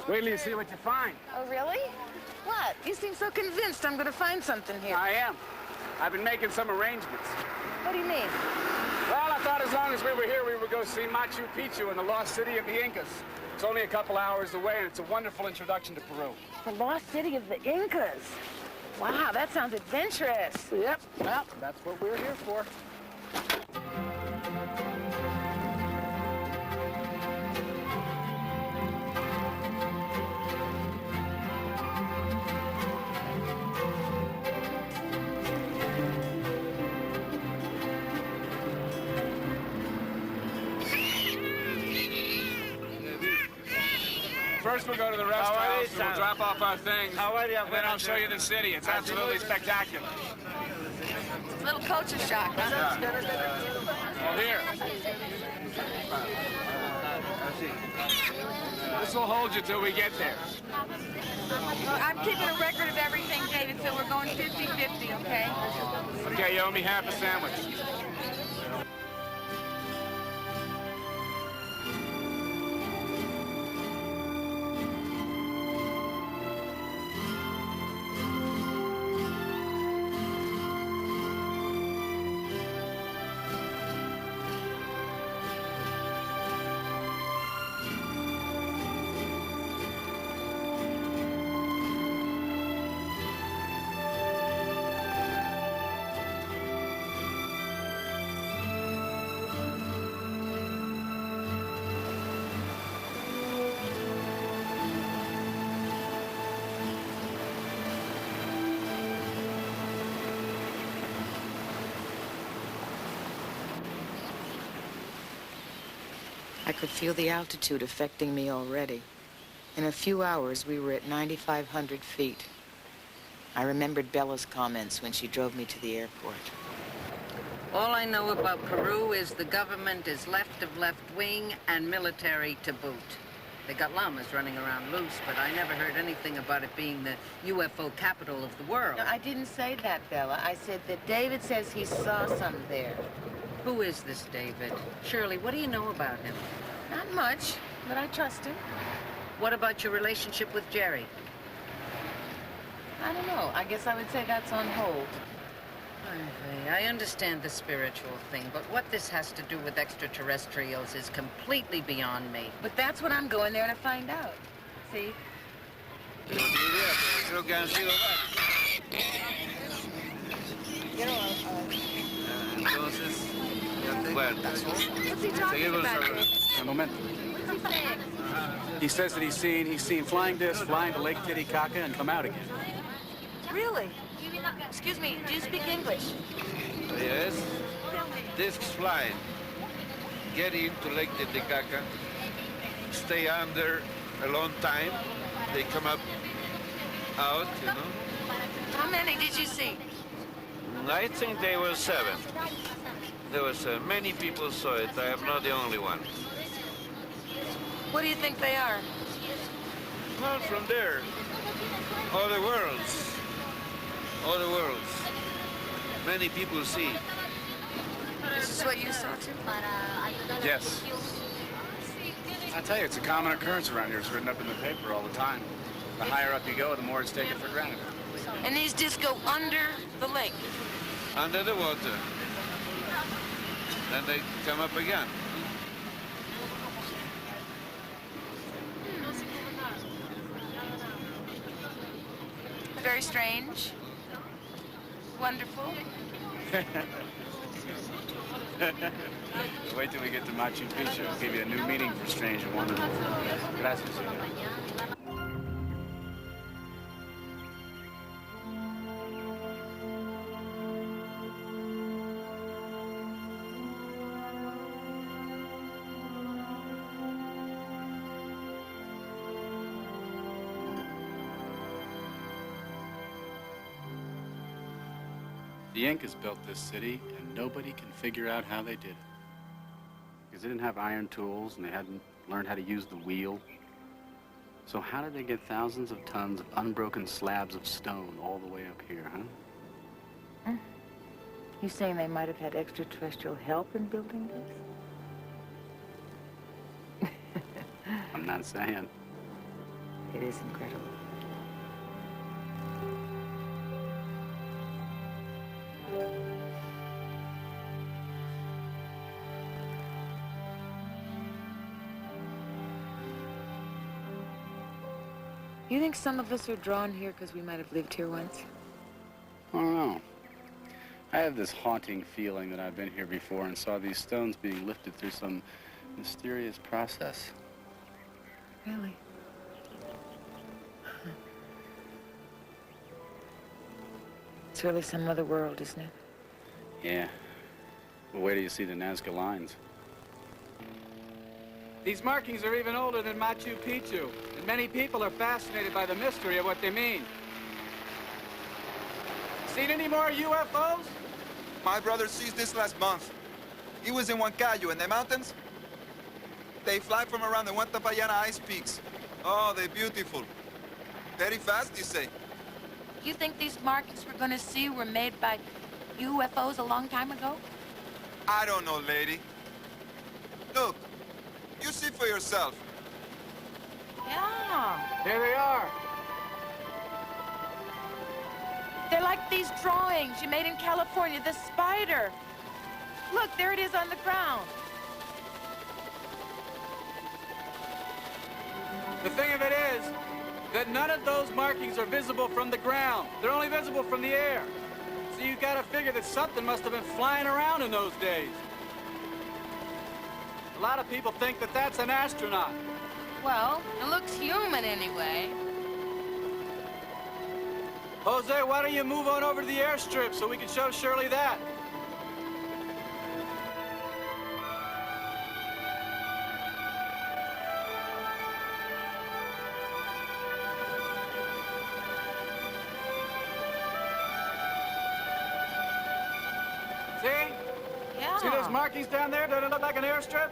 Wait till you see what you find. Oh, really? What? You seem so convinced I'm going to find something here. I am. I've been making some arrangements. What do you mean? Well, I thought as long as we were here, we would go see Machu Picchu and the lost city of the Incas. It's only a couple hours away, and it's a wonderful introduction to Peru. The lost city of the Incas. Wow, that sounds adventurous. Yep, well, that's what we're here for. First, we'll go to the rest house, and we'll drop off our things, and then I'll show you the city. It's absolutely spectacular. A little culture shock, huh? Well, here. This will hold you till we get there. I'm keeping a record of everything, David, so we're going 50-50, okay? Okay, you owe me half a sandwich. I could feel the altitude affecting me already. In a few hours, we were at 9,500 feet. I remembered Bella's comments when she drove me to the airport. All I know about Peru is the government is left of left wing and military to boot. They got llamas running around loose, but I never heard anything about it being the UFO capital of the world. No, I didn't say that, Bella. I said that David says he saw some there. Who is this David? Shirley, what do you know about him? Not much, but I trust him. What about your relationship with Jerry? I don't know. I guess I would say that's on hold. I understand the spiritual thing, but what this has to do with extraterrestrials is completely beyond me. But that's what I'm going there to find out. See? Creo que han sido entonces, bueno, seguimos hablando. Un momento. What's he saying? He says that he's seen flying discs flying to Lake Titicaca and come out again. Really? Excuse me, do you speak English? Yes, discs flying, get into Lake Titicaca, stay under a long time, they come up, out, you know. How many did you see? I think there were 7. There was many people saw it. I am not the only one. What do you think they are? Well, from there, other worlds. Other worlds. Many people see. This is what you saw too? Yes. I tell you, it's a common occurrence around here. It's written up in the paper all the time. The higher up you go, the more it's taken for granted. And these discs go under the lake? Under the water. Then they come up again. Very strange. Wonderful. Wait till we get to Machu Picchu. I'll give you a new meaning for strange and wonderful. Gracias. The Incas built this city, and nobody can figure out how they did it. Because they didn't have iron tools, and they hadn't learned how to use the wheel. So how did they get thousands of tons of unbroken slabs of stone all the way up here, huh? You saying they might have had extraterrestrial help in building this? I'm not saying. It is incredible. You think some of us are drawn here because we might have lived here once? I don't know. I have this haunting feeling that I've been here before and saw these stones being lifted through some mysterious process. Really? It's really some other world, isn't it? Yeah. Well, wait till you see the Nazca lines. These markings are even older than Machu Picchu, and many people are fascinated by the mystery of what they mean. Seen any more UFOs? My brother sees this last month. He was in Huancayo in the mountains. They fly from around the Huantapayana ice peaks. Oh, they're beautiful. Very fast, you say? You think these markings we're going to see were made by UFOs a long time ago? I don't know, lady. Look, you see for yourself. Yeah. Here they are. They're like these drawings you made in California, the spider. Look, there it is on the ground. The thing of it is that none of those markings are visible from the ground. They're only visible from the air. So you gotta figure that something must have been flying around in those days. A lot of people think that that's an astronaut. Well, it looks human anyway. Jose, why don't you move on over to the airstrip so we can show Shirley that? See those markings down there? Doesn't it look like an airstrip?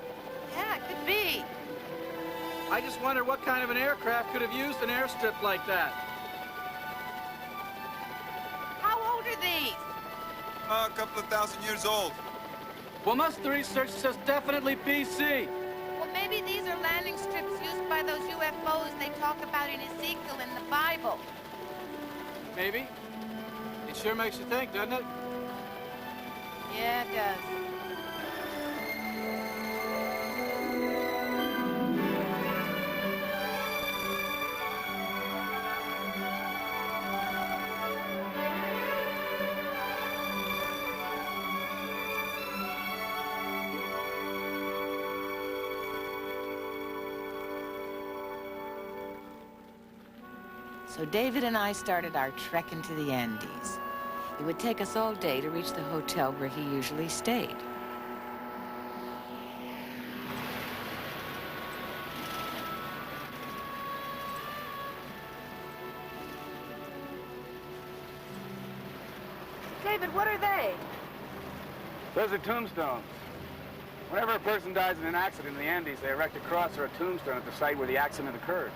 Yeah, it could be. I just wonder what kind of an aircraft could have used an airstrip like that. How old are these? A couple of thousand years old. Well, most of the research says definitely BC. Well, maybe these are landing strips used by those UFOs they talk about in Ezekiel in the Bible. Maybe. It sure makes you think, doesn't it? Yeah, it does. So David and I started our trek into the Andes. It would take us all day to reach the hotel where he usually stayed. David, what are they? Those are tombstones. Whenever a person dies in an accident in the Andes, they erect a cross or a tombstone at the site where the accident occurred.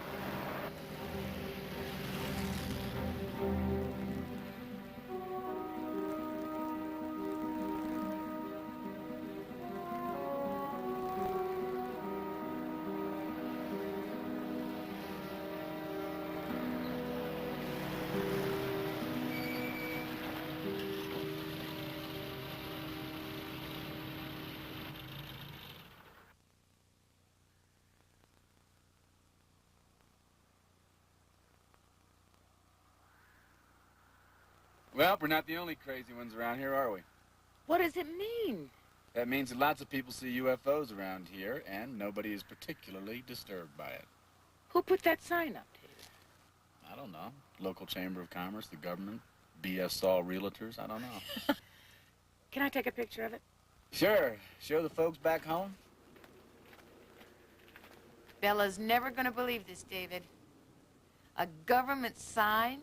Well, we're not the only crazy ones around here, are we? What does it mean? That means that lots of people see UFOs around here, and nobody is particularly disturbed by it. Who put that sign up, David? I don't know. Local Chamber of Commerce, the government, B.S. Saul Realtors, I don't know. Can I take a picture of it? Sure. Show the folks back home. Bella's never gonna believe this, David. A government sign?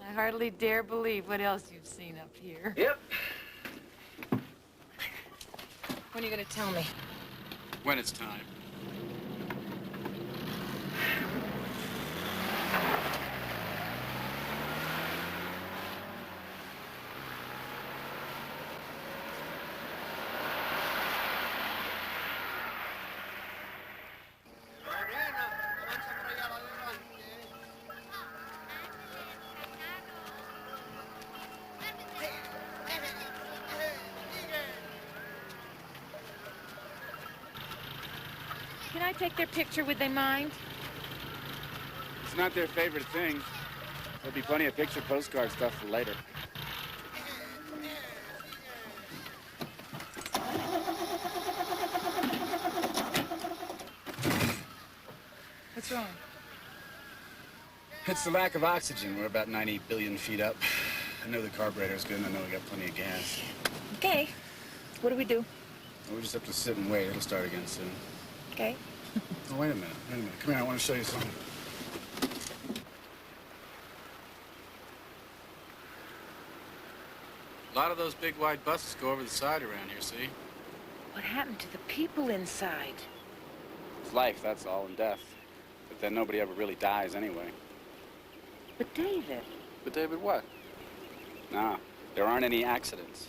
I hardly dare believe what else you've seen up here. Yep. When are you gonna tell me? When it's time. Can I take their picture? Would they mind? It's not their favorite thing. There'll be plenty of picture postcard stuff for later. What's wrong? It's the lack of oxygen. We're about 90 billion feet up. I know the carburetor's good, and I know we got plenty of gas. Okay. What do we do? We'll just have to sit and wait. It'll start again soon. Okay. Oh, wait a minute. Wait a minute. Come here. I want to show you something. A lot of those big wide buses go over the side around here, see? What happened to the people inside? It's life, that's all, and death. But then nobody ever really dies anyway. But David. But David what? Nah, there aren't any accidents.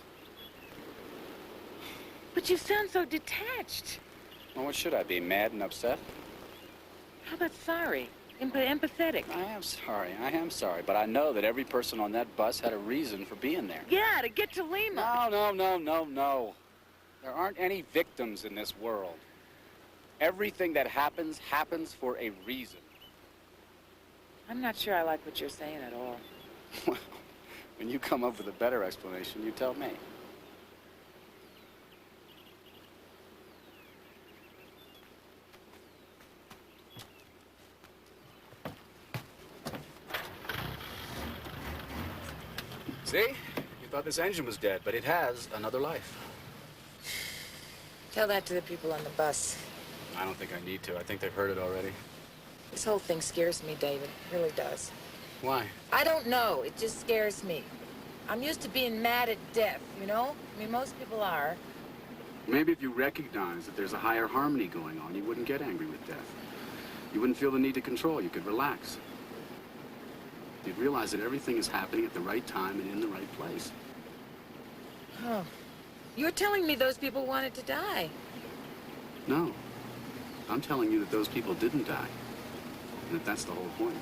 But you sound so detached. Well, what should I be, mad and upset? How about sorry? Empathetic. I am sorry, but I know that every person on that bus had a reason for being there. Yeah, to get to Lima. No. There aren't any victims in this world. Everything that happens, happens for a reason. I'm not sure I like what you're saying at all. Well, when you come up with a better explanation, you tell me. See? You thought this engine was dead, but it has another life. Tell that to the people on the bus. I don't think I need to. I think they've heard it already. This whole thing scares me, David. It really does. Why? I don't know. It just scares me. I'm used to being mad at death, you know? I mean, most people are. Maybe if you recognize that there's a higher harmony going on, you wouldn't get angry with death. You wouldn't feel the need to control. You could relax. You'd realize that everything is happening at the right time and in the right place. Oh. You're telling me those people wanted to die. No. I'm telling you that those people didn't die. And that that's the whole point.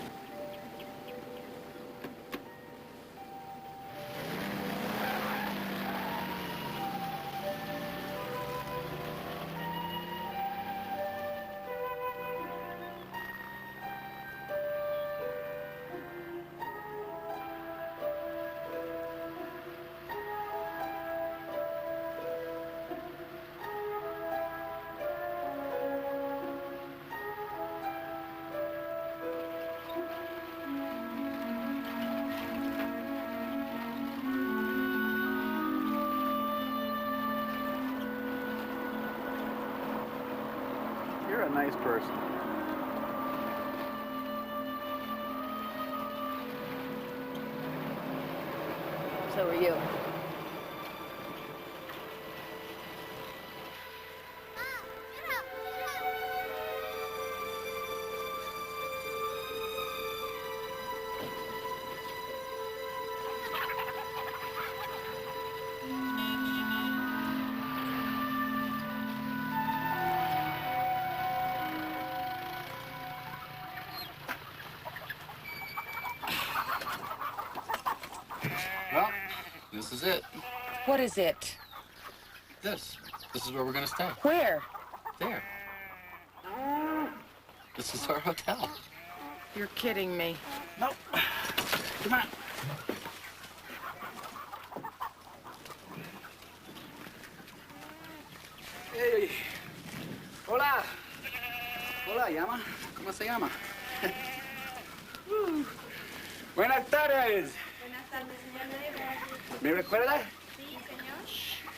You're a nice person. So are you. Well, this is it. What is it? This is where we're gonna stay. Where? There. This is our hotel. You're kidding me. Nope. Come on. Hey. Hola. Hola, llama. ¿Cómo se llama? Buenas tardes. Buenas tardes, señor. ¿Me recuerda? Sí, señor.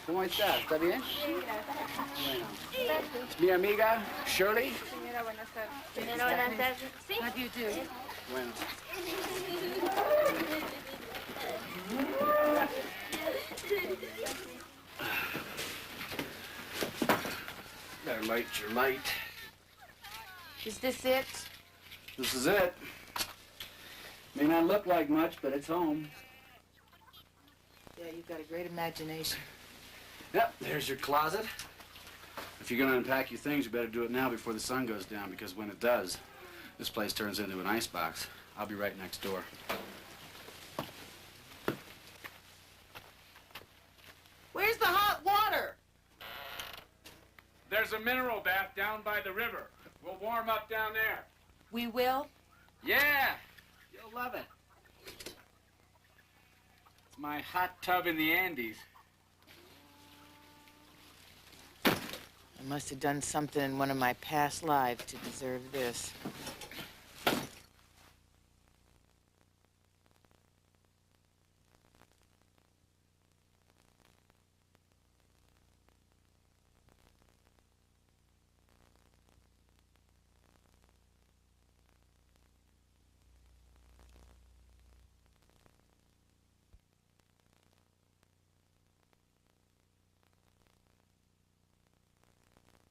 ¿Cómo está? ¿Está bien? Bien, gracias. Bueno. Gracias. Mi amiga Shirley. Señora, buenas tardes. Señora, buenas tardes. Sí. What do you do? Bueno. Better light your light. Is this it? This is it. May not look like much, but it's home. Yeah, you've got a great imagination. Yep, there's your closet. If you're gonna unpack your things, you better do it now before the sun goes down, because when it does, this place turns into an icebox. I'll be right next door. Where's the hot water? There's a mineral bath down by the river. We'll warm up down there. We will? Yeah, you'll love it. It's my hot tub in the Andes. I must have done something in one of my past lives to deserve this.